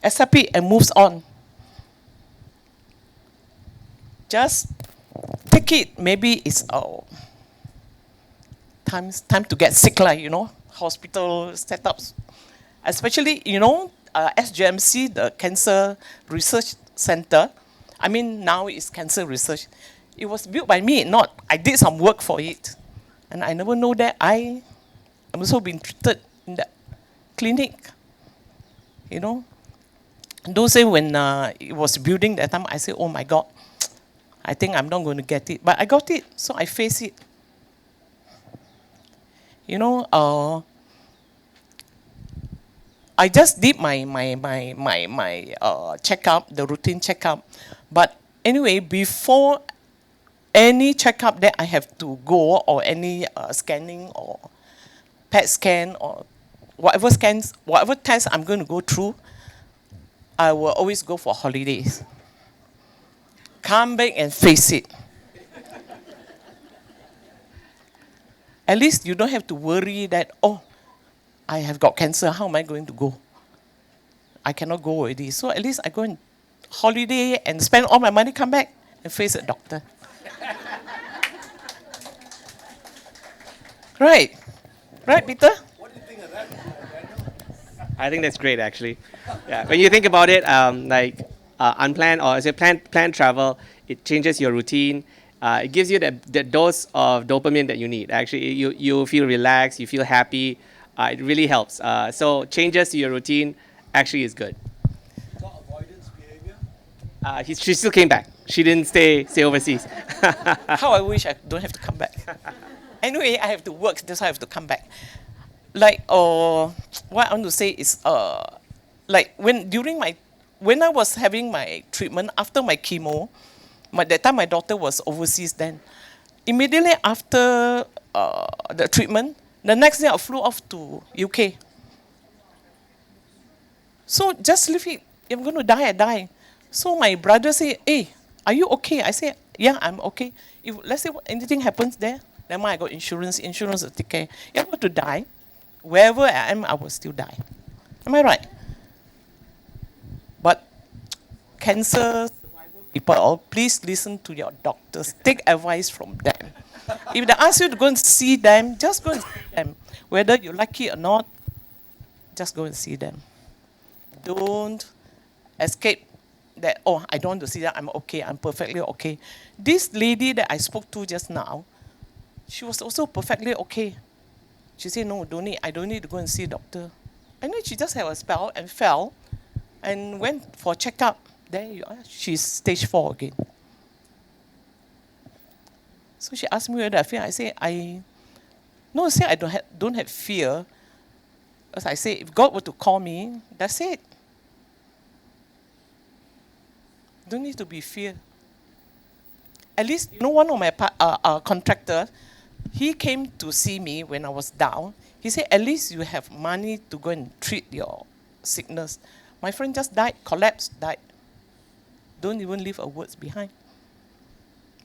accept it and moves on. Just take it. Maybe it's time to get sick, like, you know, hospital setups. Especially, you know, SGMC, the Cancer Research Center. I mean, now it's cancer research. It was built by me, not, I did some work for it. And I never know that I am also being treated in that clinic. You know? Those say when it was building that time, I said, oh my God, I think I'm not going to get it. But I got it, so I face it. You know, I just did my checkup, the routine checkup. But anyway, before any checkup that I have to go, or any scanning or PET scan or whatever scans, whatever tests I'm going to go through, I will always go for holidays. Come back and face it. At least you don't have to worry that, oh, I have got cancer, how am I going to go? I cannot go already. So at least I go on holiday and spend all my money, come back and face a doctor. Right. Right, Peter? What do you think of that, Daniel? I think that's great, actually. Yeah, when you think about it, like unplanned or as a planned travel, it changes your routine. It gives you the dose of dopamine that you need. Actually, you feel relaxed, you feel happy. It really helps. So changes to your routine actually is good. Not avoidance behavior? She still came back. she didn't stay overseas. How I wish I don't have to come back. Anyway, I have to work, that's why I have to come back. Like, what I want to say is, like when I was having my treatment after my chemo, that time my daughter was overseas then. Immediately after the treatment, the next day I flew off to UK. So just leave it. If I'm going to die, I die. So my brother said, hey, are you okay? I said, yeah, I'm okay. If let's say anything happens there, then I got insurance. Insurance will take care. If I'm going to die, wherever I am, I will still die. Am I right? But cancer people, please listen to your doctors. Take advice from them. If they ask you to go and see them, just go and see them. Whether you like it or not, just go and see them. Don't escape that, oh, I don't want to see that, I'm okay, I'm perfectly okay. This lady that I spoke to just now, she was also perfectly okay. She said, no, I don't need to go and see a doctor. And then she just had a spell and fell and went for checkup. Then she's stage 4 again. So she asked me whether I fear. I say, I don't have fear. As I say, if God were to call me, that's it. Don't need to be fear. At least, one of my contractors, he came to see me when I was down. He said, at least you have money to go and treat your sickness. My friend just died, collapsed, died. Don't even leave a word behind.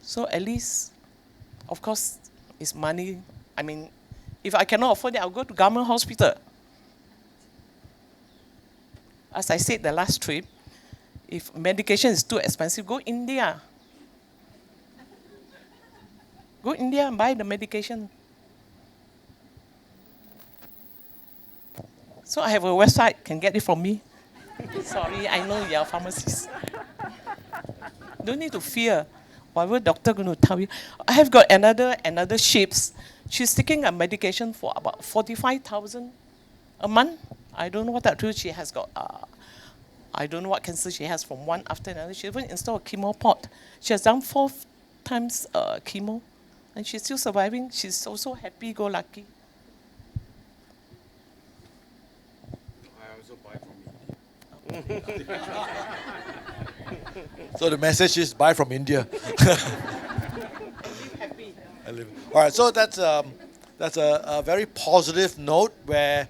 So at least, of course, it's money. I mean, if I cannot afford it, I'll go to government hospital. As I said the last trip, if medication is too expensive, go India. Go India and buy the medication. So I have a website, can get it from me. Sorry, I know you're a pharmacist. Don't need to fear whatever doctor going to tell you. I have got another ships. She's taking a medication for about 45,000 a month. I don't know what that is. She has got, I don't know what cancer she has from one after another. She even installed a chemo pot. She has done 4 times chemo, and she's still surviving. She's also happy-go-lucky. I also buy from India. So the message is buy from India. All right, so that's a very positive note where,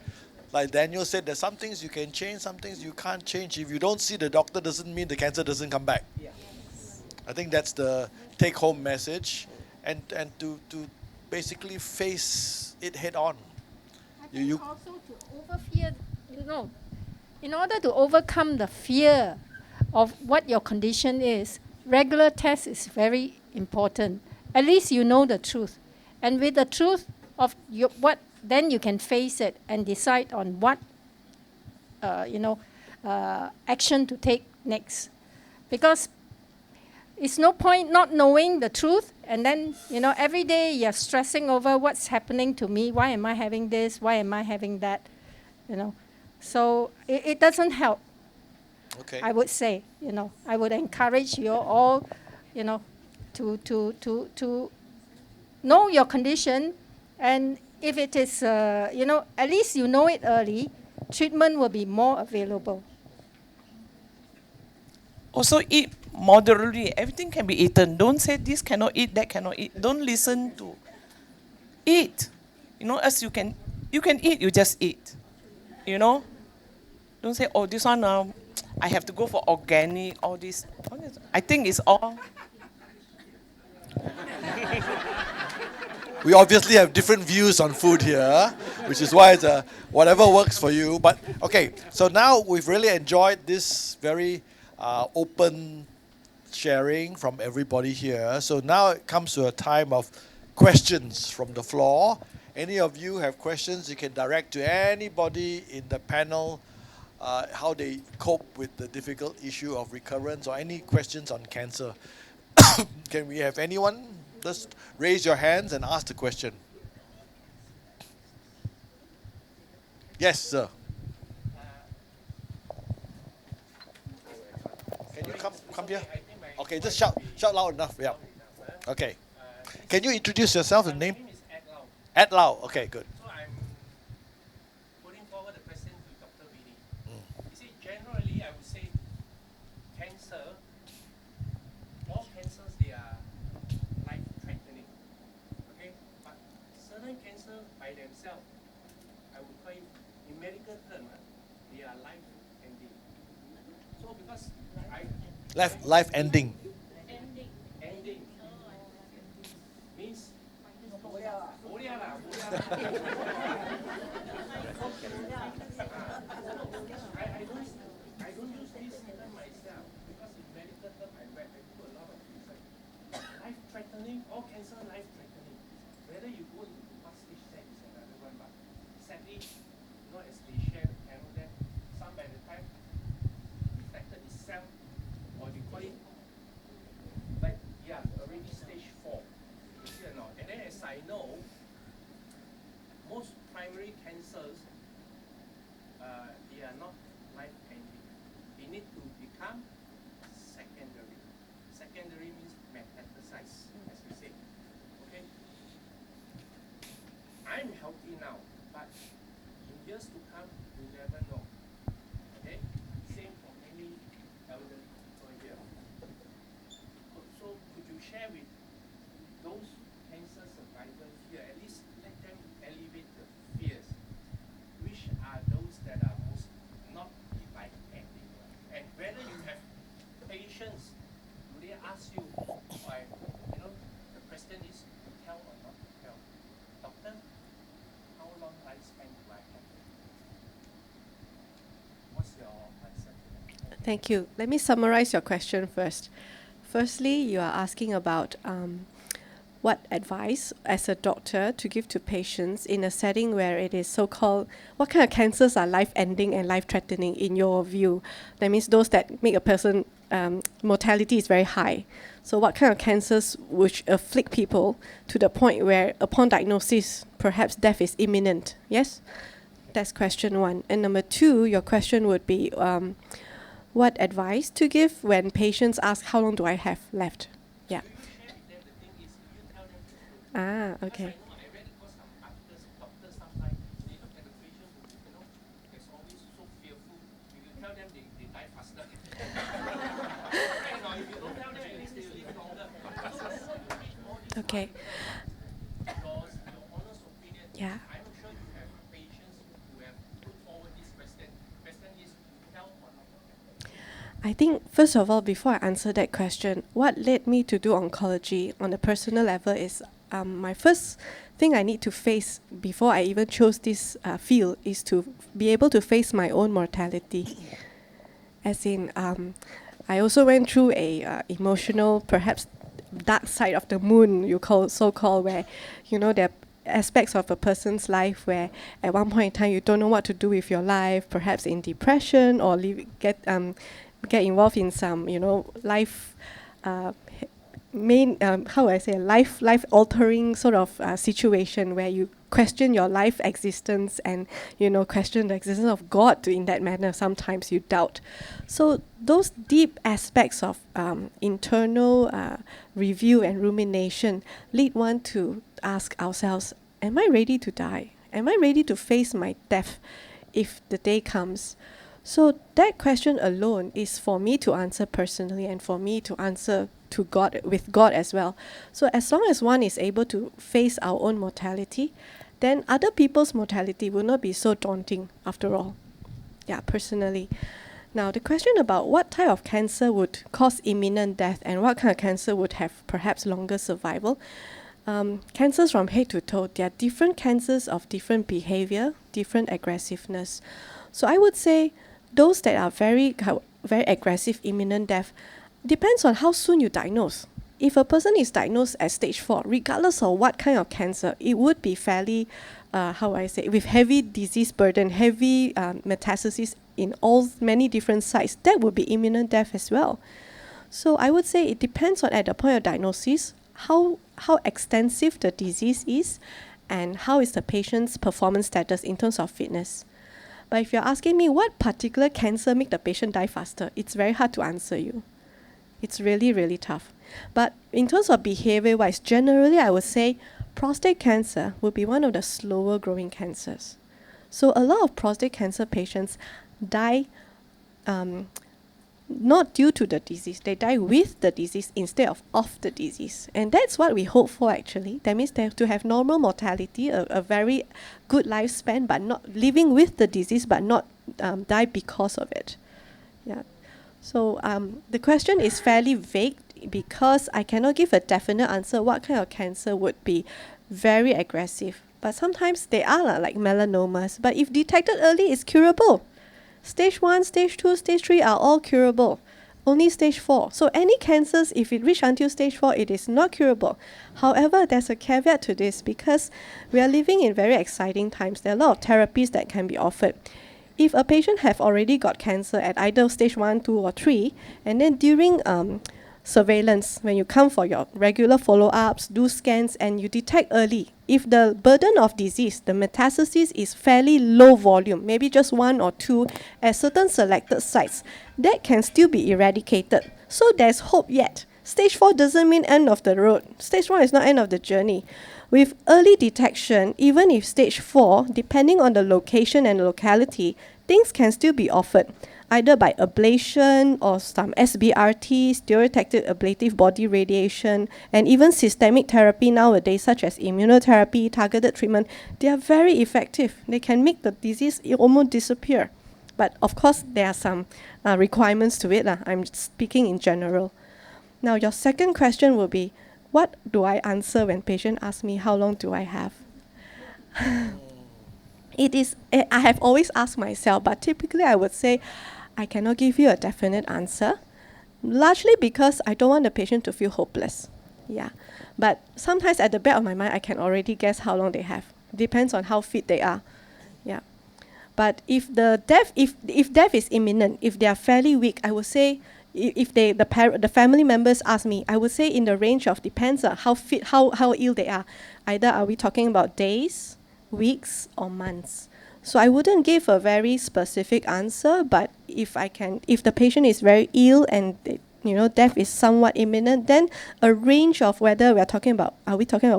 like Daniel said, there's some things you can change, some things you can't change. If you don't see the doctor, doesn't mean the cancer doesn't come back. Yeah. I think that's the take-home message, and to basically face it head on. I think also to overfear, in order to overcome the fear of what your condition is, regular test is very important. At least you know the truth. And with the truth of then you can face it and decide on what, action to take next. Because it's no point not knowing the truth, and then, every day you're stressing over what's happening to me, why am I having this, why am I having that, So it doesn't help. Okay. I would say, I would encourage you all, to know your condition, and if it is, at least you know it early, treatment will be more available. Also eat moderately. Everything can be eaten. Don't say this cannot eat, that cannot eat. Don't listen to. Eat. As you can eat, you just eat. Don't say, oh, this one I have to go for organic, all this. I think it's all. We obviously have different views on food here, which is why it's whatever works for you. But okay, so now we've really enjoyed this very open sharing from everybody here. So now it comes to a time of questions from the floor. Any of you have questions, you can direct to anybody in the panel how they cope with the difficult issue of recurrence, or any questions on cancer. Can we have anyone? Just raise your hands and ask the question. Yes, sir. Can you come here? Okay, just shout loud enough. Yeah. Okay. Can you introduce yourself and name? My name is Ed Lau. Ed Lau. Okay, good. So I'm putting forward the question to Dr. Vinny. You see, generally, I would say cancer, all cancers, they are life-threatening. Okay? But certain cancer by themselves, I would call it, in medical terms, they are life-ending. So because Life ending. ending means boleh lah. I don't use this term myself because in medical term I read, I do a lot of research. Life-threatening, all cancer life-threatening. Whether you go into what stage, that is another one. But sadly, as they share the panel there, some by the time detected itself, or they call it like, already stage 4. You see or not? And then as I know, most primary cancers, they are not life-ending. They need to become secondary. Secondary means metastasize, as we say. Okay? I'm healthy now, but in years to come, you never know. Okay? Same for many elderly people here. So could you share with those cancer survivors here, at least let them elevate the fears? Which are those that are most not life-ending? And whether you have patients, do they ask you, the question is to tell or not to tell? Doctor, how long lifespan do I have? What's your answer to that? Thank you. Let me summarize your question first. Firstly, you are asking about what advice as a doctor to give to patients in a setting where it is so-called, what kind of cancers are life-ending and life-threatening in your view? That means those that make a person, mortality is very high. So what kind of cancers which afflict people to the point where upon diagnosis, perhaps death is imminent? Yes? That's question 1. And number 2, your question would be, what advice to give when patients ask, how long do I have left? Yeah. Ah, okay. I read across some articles, doctors sometimes, they look at the patient who, is always so fearful. If you tell them they die faster. If you don't tell them, at least they live longer. Okay. Your honest opinion, Yeah. I'm sure you have patients who have put forward this question. Question is, tell or not tell? I think, first of all, before I answer that question, what led me to do oncology on a personal level is my first thing I need to face before I even chose this field is to be able to face my own mortality. As in, I also went through a emotional, perhaps dark side of the moon, so-called, where, there are aspects of a person's life where at one point in time you don't know what to do with your life, perhaps in depression or get involved in some, life life altering sort of situation where you question your life existence and question the existence of God in that manner. Sometimes you doubt. So those deep aspects of internal review and rumination lead one to ask ourselves, am I ready to die? Am I ready to face my death if the day comes? So that question alone is for me to answer personally and for me to answer to God, with God as well. So as long as one is able to face our own mortality, then other people's mortality will not be so daunting after all. Yeah, personally. Now, the question about what type of cancer would cause imminent death and what kind of cancer would have perhaps longer survival. Cancers from head to toe, there are different cancers of different behavior, different aggressiveness. So I would say those that are very aggressive, imminent death, depends on how soon you diagnose. If a person is diagnosed at stage 4, regardless of what kind of cancer, it would be fairly, with heavy disease burden, heavy metastasis in many different sites, that would be imminent death as well. So I would say it depends on, at the point of diagnosis, how extensive the disease is and how is the patient's performance status in terms of fitness. But if you're asking me what particular cancer make the patient die faster, it's very hard to answer you. It's really, really tough. But in terms of behavior-wise, generally I would say prostate cancer would be one of the slower growing cancers. So a lot of prostate cancer patients die not due to the disease, they die with the disease instead of the disease. And that's what we hope for actually. That means they have to have normal mortality, a very good lifespan, but not living with the disease, but not die because of it. Yeah. So the question is fairly vague because I cannot give a definite answer what kind of cancer would be very aggressive. But sometimes they are like melanomas. But if detected early, it's curable. Stage 1, stage 2, stage 3 are all curable. Only stage 4. So any cancers, if it reach until stage 4, it is not curable. However, there's a caveat to this because we are living in very exciting times. There are a lot of therapies that can be offered. If a patient have already got cancer at either stage 1, 2, or 3, and then during surveillance, when you come for your regular follow-ups, do scans, and you detect early, if the burden of disease, the metastasis is fairly low volume, maybe just 1 or 2 at certain selected sites, that can still be eradicated. So there's hope yet. Stage 4 doesn't mean end of the road. Stage 1 is not end of the journey. With early detection, even if stage 4, depending on the location and locality, things can still be offered, either by ablation or some SBRT, stereotactic ablative body radiation, and even systemic therapy nowadays, such as immunotherapy, targeted treatment. They are very effective. They can make the disease almost disappear. But of course, there are some requirements to it. I'm speaking in general. Now, your second question will be, what do I answer when patient asks me how long do I have? I have always asked myself, but typically I would say, I cannot give you a definite answer, largely because I don't want the patient to feel hopeless. Yeah, but sometimes at the back of my mind, I can already guess how long they have. Depends on how fit they are. Yeah, but if death is imminent, if they are fairly weak, I would say, if the family members ask me, I would say in the range of depends on how fit, how ill they are. Either are we talking about days, weeks, or months? So I wouldn't give a very specific answer, but if the patient is very ill and death is somewhat imminent, then a range of whether are we talking about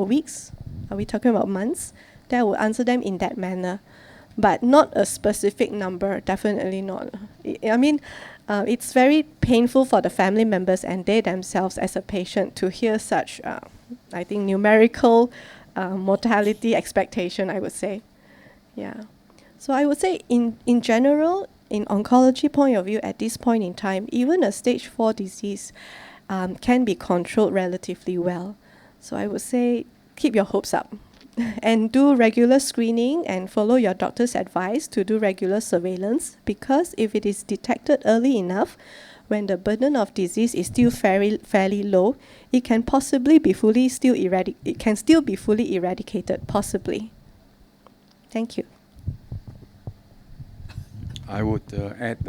weeks, are we talking about months, then I will answer them in that manner, but not a specific number, definitely not. I mean, it's very painful for the family members and they themselves as a patient to hear such, I think, numerical mortality expectation, I would say. Yeah. So I would say in general, in oncology point of view, at this point in time, even a stage 4 disease can be controlled relatively well. So I would say keep your hopes up and do regular screening and follow your doctor's advice to do regular surveillance, because if it is detected early enough, when the burden of disease is still fairly low, it can possibly be fully eradicated, possibly. Thank you. I would add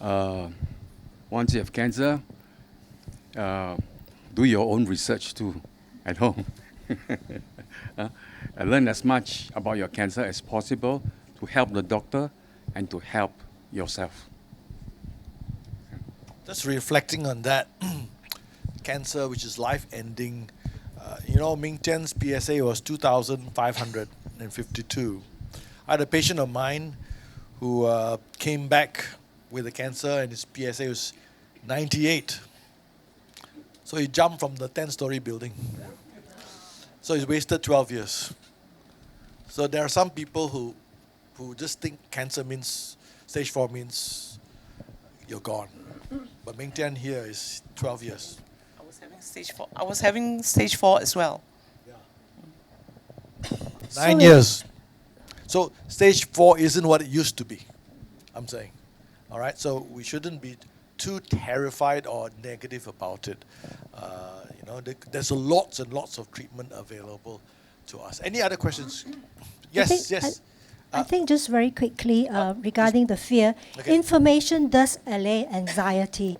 that once you have cancer, do your own research too at home. Learn as much about your cancer as possible to help the doctor and to help yourself. Just reflecting on that, cancer which is life-ending, Ming Tian's PSA was 2,552. I had a patient of mine who came back with a cancer and his PSA was 98. So he jumped from the 10-story building. So he's wasted 12 years. So there are some people who just think cancer means, stage 4 means you're gone. But Ming Tian here is 12 years. I was having stage 4 as well. Yeah. 9 years. So stage 4 isn't what it used to be, I'm saying. All right, so we shouldn't be too terrified or negative about it. There's lots and lots of treatment available to us. Any other questions? Yes, yes. I think just very quickly regarding the fear, okay. Information does allay anxiety.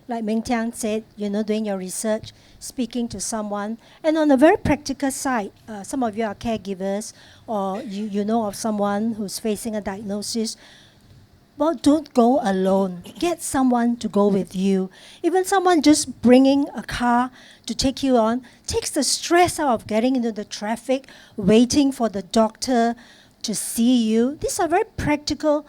Like Ming Tian said, doing your research, speaking to someone. And on a very practical side, some of you are caregivers or you know of someone who's facing a diagnosis. well, don't go alone. Get someone to go with you. Even someone just bringing a car to take you on takes the stress out of getting into the traffic, waiting for the doctor to see you. These are very practical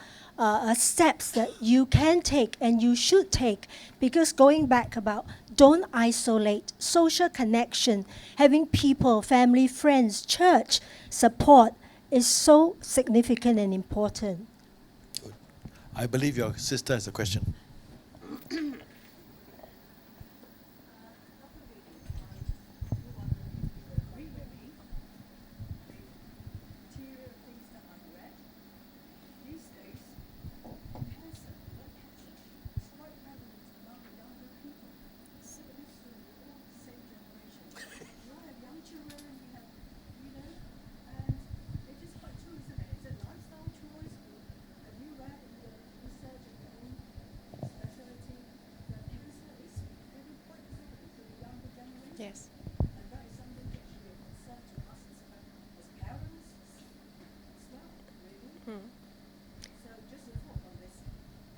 steps that you can take and you should take, because going back about don't isolate, social connection, having people, family, friends, church support is so significant and important. I believe your sister has a question. Yes.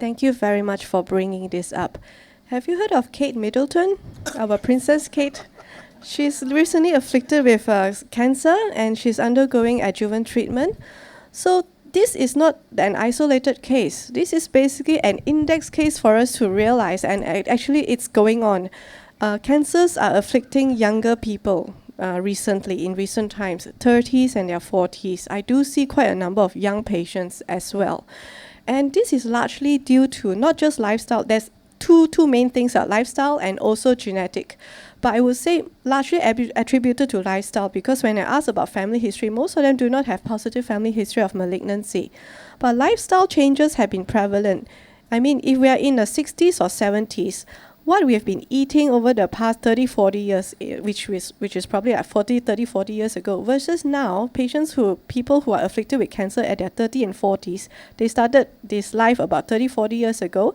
Thank you very much for bringing this up. Have you heard of Kate Middleton, our Princess Kate? She's recently afflicted with cancer and she's undergoing adjuvant treatment. So this is not an isolated case. This is basically an index case for us to realize, and actually it's going on. Cancers are afflicting younger people recently, in recent times, 30s and their 40s. I do see quite a number of young patients as well. And this is largely due to not just lifestyle. There's two main things are lifestyle and also genetic. But I would say largely attributed to lifestyle, because when I ask about family history, most of them do not have positive family history of malignancy. But lifestyle changes have been prevalent. I mean, if we are in the 60s or 70s, what we have been eating over the past 30, 40 years, which is probably like 30, 40 years ago, versus now, people who are afflicted with cancer at their 30 and 40s, they started this life about 30, 40 years ago.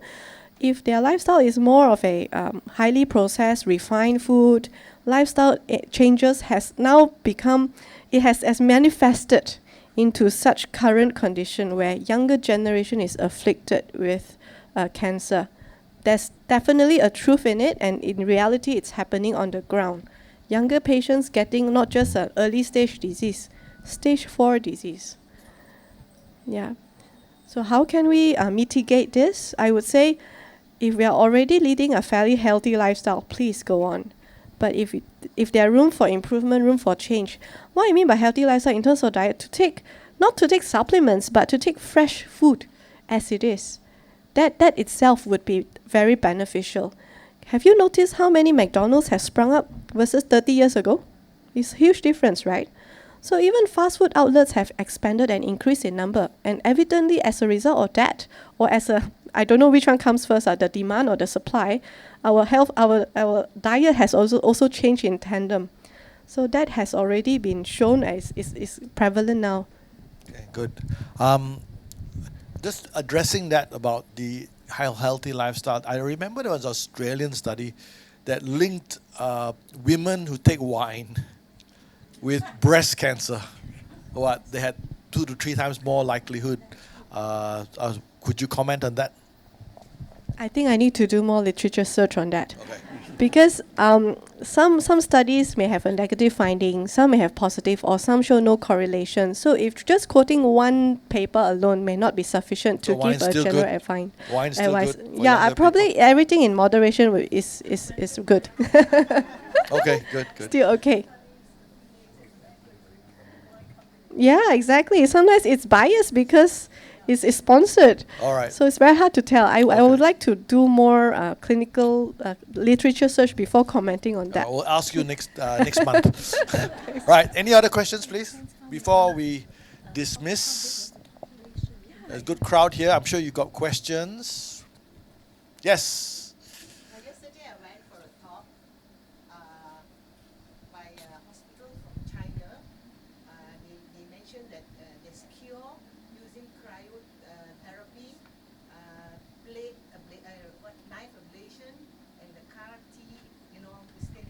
If their lifestyle is more of a highly processed, refined food, lifestyle changes has now become, it has manifested into such current condition where younger generation is afflicted with cancer. There's definitely a truth in it, and in reality it's happening on the ground. Younger patients getting not just an early stage disease, stage 4 disease. Yeah. So how can we mitigate this? I would say if we are already leading a fairly healthy lifestyle, please go on. But if there are room for improvement, room for change, what I mean by healthy lifestyle in terms of diet, not to take supplements, but to take fresh food as it is. That itself would be very beneficial. Have you noticed how many McDonald's have sprung up versus 30 years ago? It's a huge difference, right? So even fast food outlets have expanded and increased in number. And evidently as a result of that, or I don't know which one comes first, the demand or the supply, our diet has also changed in tandem. So that has already been shown as is prevalent now. Okay, good. Just addressing that about the healthy lifestyle, I remember there was an Australian study that linked women who take wine with breast cancer. They had 2 to 3 times more likelihood. Could you comment on that? I think I need to do more literature search on that. Okay. Because some studies may have a negative finding, some may have positive, or some show no correlation. So if just quoting one paper alone may not be sufficient to give a general advice. Wine's still good for Yeah, younger probably people. everything in moderation is good. Okay, good. Still okay. Yeah, exactly. Sometimes it's biased because it's sponsored. All right. So it's very hard to tell. I would like to do more clinical literature search before commenting on that. We'll ask you next month. Right. Any other questions, please? Before we dismiss. There's a good crowd here. I'm sure you got questions. Yes. Yesterday I went for a talk by a hospital from China. They mentioned that there's cure using cryotherapy, knife ablation, and the CAR-T, this thing,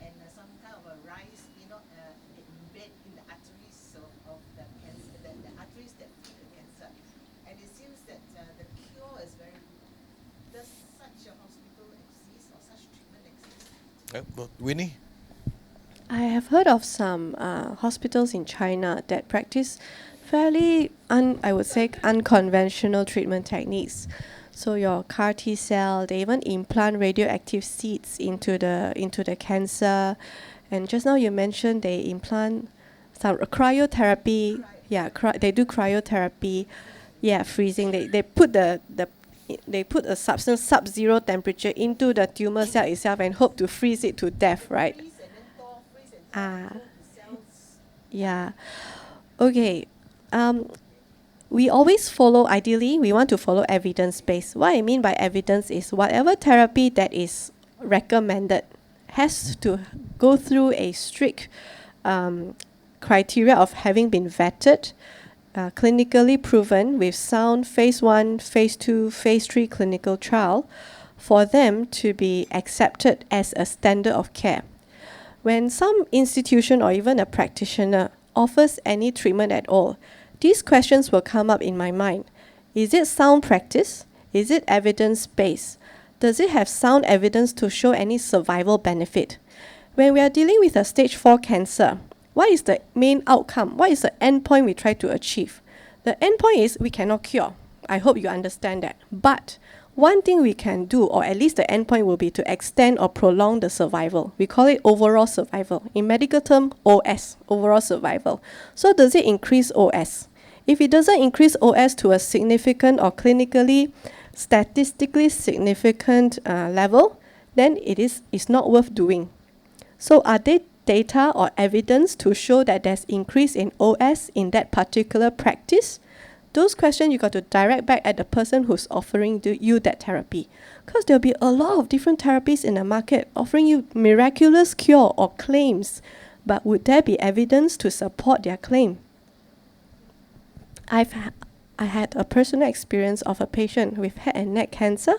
and some kind of a rice, embed in the arteries of the cancer, the arteries that feed the cancer. And it seems that the Winnie? I have heard of some hospitals in China that practice fairly, I would say, unconventional treatment techniques. So your CAR T cell, they even implant radioactive seeds into the cancer. And just now you mentioned they implant some cryotherapy. Yeah, they do cryotherapy. Yeah, freezing. They put they put a substance sub-zero temperature into the tumor cell itself and hope to freeze it to death, right? Ah, yeah. Okay. We always follow, ideally, we want to follow evidence-based. What I mean by evidence is whatever therapy that is recommended has to go through a strict criteria of having been vetted, clinically proven with sound phase 1, phase 2, phase 3 clinical trial for them to be accepted as a standard of care. When some institution or even a practitioner offers any treatment at all, these questions will come up in my mind. Is it sound practice? Is it evidence-based? Does it have sound evidence to show any survival benefit? When we are dealing with a stage 4 cancer, what is the main outcome? What is the endpoint we try to achieve? The endpoint is we cannot cure. I hope you understand that. But one thing we can do, or at least the endpoint will be to extend or prolong the survival. We call it overall survival. In medical term, OS, overall survival. So does it increase OS? If it doesn't increase OS to a significant or clinically, statistically significant level, then it's not worth doing. So are there data or evidence to show that there's increase in OS in that particular practice? Those questions you got to direct back at the person who's offering you that therapy. Because there'll be a lot of different therapies in the market offering you miraculous cure or claims. But would there be evidence to support their claim? I had a personal experience of a patient with head and neck cancer,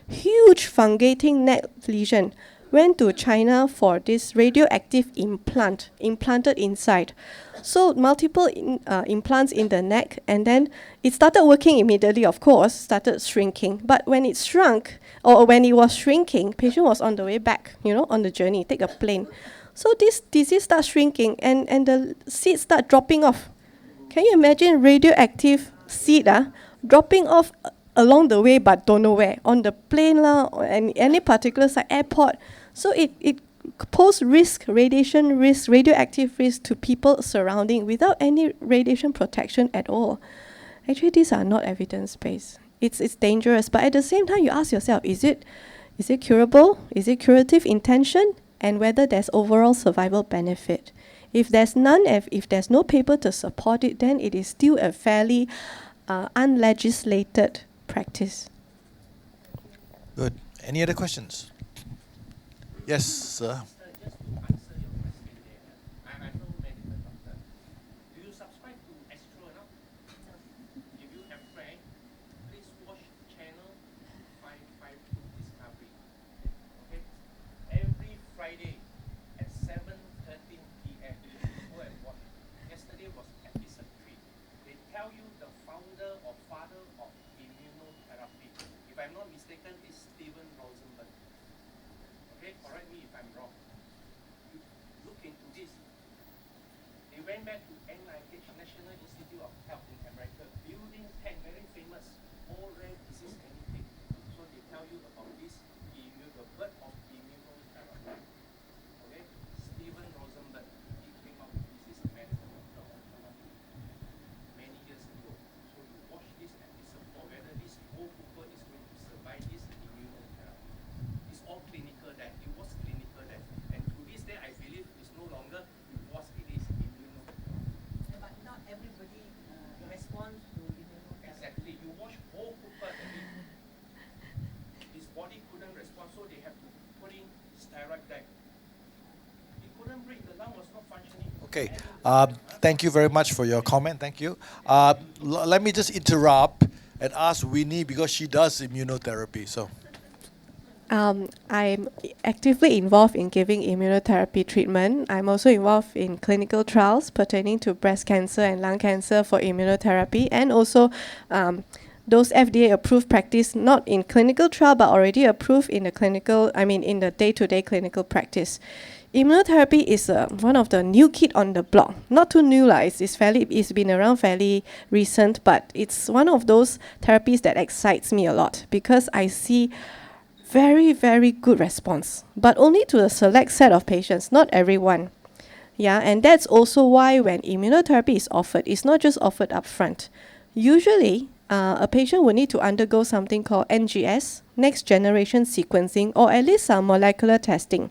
huge fungating neck lesion, went to China for this radioactive implant, implanted inside. So multiple implants in the neck, and then it started working immediately, of course, started shrinking. But when it shrunk, or when it was shrinking, patient was on the way back, on the journey, take a plane. So this disease starts shrinking, and the seeds start dropping off. Can you imagine radioactive seed dropping off along the way, but don't know where? On the plane or any particular site, airport. So it pose risk, radiation risk, radioactive risk to people surrounding without any radiation protection at all. Actually, these are not evidence-based. It's dangerous, but at the same time, you ask yourself, is it curable? Is it curative intention? And whether there's overall survival benefit. If there's none, if there's no paper to support it, then it is still a fairly unlegislated practice. Good. Any other questions? Yes, sir. Just to answer your question there, I'm no medical doctor. Do you subscribe to Astro or not? If you have friend, please watch channel 552 Discovery. Okay? Every Friday at 7:13 p.m. Go and watch. Yesterday was episode 3. They tell you the founder or father of immunotherapy. If I'm not mistaken, is Steven Rosenberg. Okay, correct me if I'm wrong. You look into this. They went back to NIH, National Institute of Health in America, building 10 very famous, all rare disease anything. So they tell you about this, the birth of immunotherapy. Okay, Steven Rosenberg, he came up with this medical doctor of therapy many years ago. So you watch this episode for whether this whole people is going to survive this immunotherapy. It's all clinical then. It was clinical then. And to this day, I believe it's no longer it was, it is immunotherapy. But not everybody responds to immunotherapy. Exactly. You watch whole Cooper, his body couldn't respond, so they have to put in steroid back. He couldn't breathe, the lung was not functioning. Okay. Thank you very much for your comment. Thank you. Let me just interrupt and ask Winnie because she does immunotherapy. So. I'm actively involved in giving immunotherapy treatment. I'm also involved in clinical trials pertaining to breast cancer and lung cancer for immunotherapy, and also those FDA approved practice, not in clinical trial, but already approved in the clinical, in the day-to-day clinical practice. Immunotherapy is one of the new kid on the block. Not too new, it's been around fairly recent, but it's one of those therapies that excites me a lot because I see very, very good response, but only to a select set of patients, not everyone. Yeah, and that's also why when immunotherapy is offered, it's not just offered up front. Usually, a patient will need to undergo something called NGS, next generation sequencing, or at least some molecular testing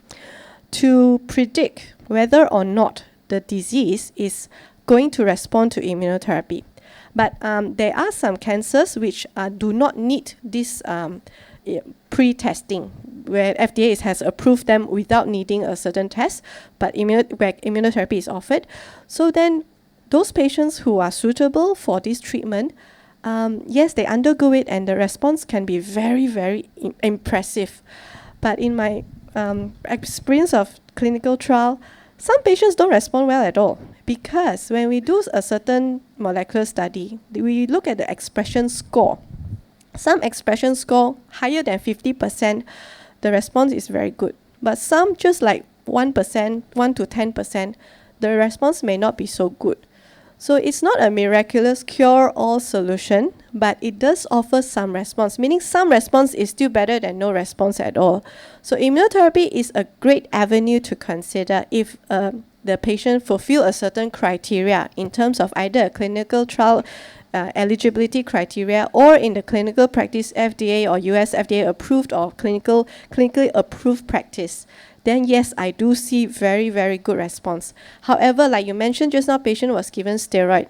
to predict whether or not the disease is going to respond to immunotherapy. But there are some cancers which do not need this pre-testing, where FDA has approved them without needing a certain test, but where immunotherapy is offered. So then those patients who are suitable for this treatment, yes, they undergo it and the response can be very, very impressive. But in my experience of clinical trial, some patients don't respond well at all because when we do a certain molecular study, we look at the expression score. Some expression score higher than 50%, the response is very good. But some just like 1%, 1 to 10%, the response may not be so good. So it's not a miraculous cure-all solution, but it does offer some response, meaning some response is still better than no response at all. So immunotherapy is a great avenue to consider if the patient fulfill a certain criteria in terms of either a clinical trial eligibility criteria or in the clinical practice FDA or US FDA approved or clinically approved practice. Then yes, I do see very, very good response. However, like you mentioned just now, patient was given steroid.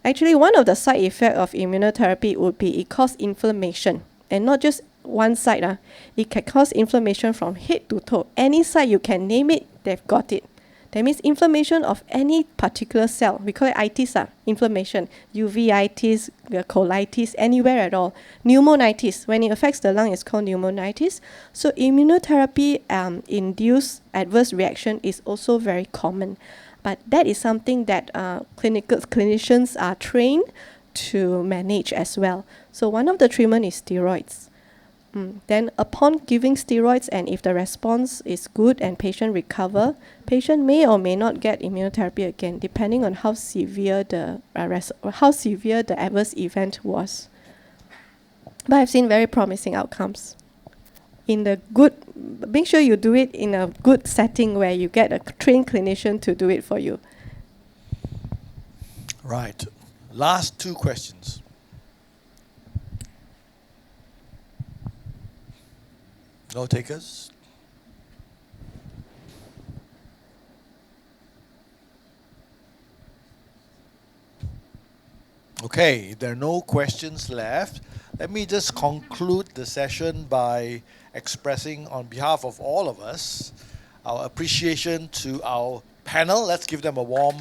Actually, one of the side effects of immunotherapy would be it causes inflammation. And not just one side. It can cause inflammation from head to toe. Any side you can name it, they've got it. That means inflammation of any particular cell. We call it itis, inflammation. Uveitis, colitis, anywhere at all. Pneumonitis, when it affects the lung, it's called pneumonitis. So immunotherapy induced adverse reaction is also very common. But that is something that clinicians are trained to manage as well. So one of the treatment is steroids. Then upon giving steroids, and if the response is good and patient recover, patient may or may not get immunotherapy again, depending on how severe the adverse event was. But I've seen very promising outcomes. Make sure you do it in a good setting where you get a trained clinician to do it for you. Right. Last two questions. No takers? Okay, if there are no questions left, let me just conclude the session by expressing on behalf of all of us our appreciation to our panel. Let's give them a warm.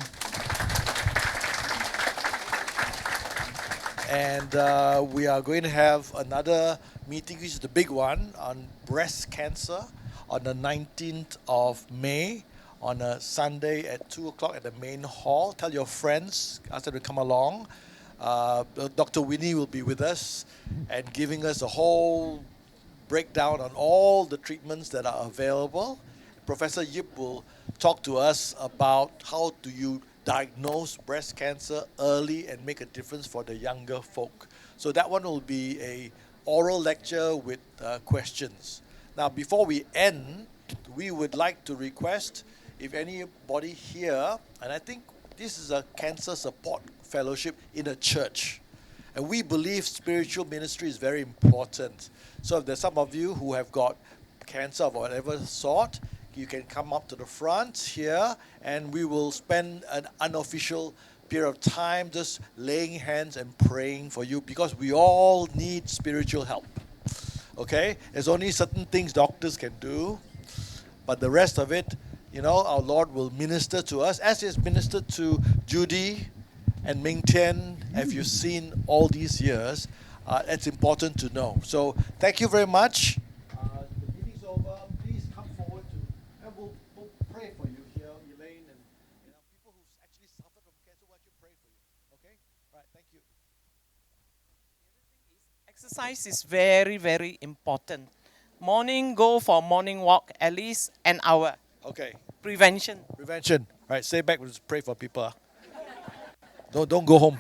And we are going to have another meeting, which is the big one, on breast cancer on the 19th of May on a Sunday at 2 o'clock at the main hall. Tell your friends, ask them to come along. Dr. Winnie will be with us and giving us a whole breakdown on all the treatments that are available. Professor Yip will talk to us about how do you diagnose breast cancer early and make a difference for the younger folk. So that one will be a oral lecture with questions. Now, before we end, we would like to request if anybody here, and I think this is a cancer support fellowship in a church, and we believe spiritual ministry is very important. So if there's some of you who have got cancer of whatever sort, you can come up to the front here and we will spend an unofficial period of time just laying hands and praying for you, because we all need spiritual help. Okay? There's only certain things doctors can do, but the rest of it, our Lord will minister to us as He has ministered to Judy and Ming Tian, as you've seen all these years. It's important to know. So thank you very much. The meeting's over. Please come forward and we'll pray for you here, Elaine, and people who actually suffered from cancer. We'll actually pray for you. Okay? Right. Thank you. Exercise is very, very important. Morning, go for morning walk, at least an hour. Okay. Prevention. Prevention. All right, stay back. Let's pray for people. Don't go home.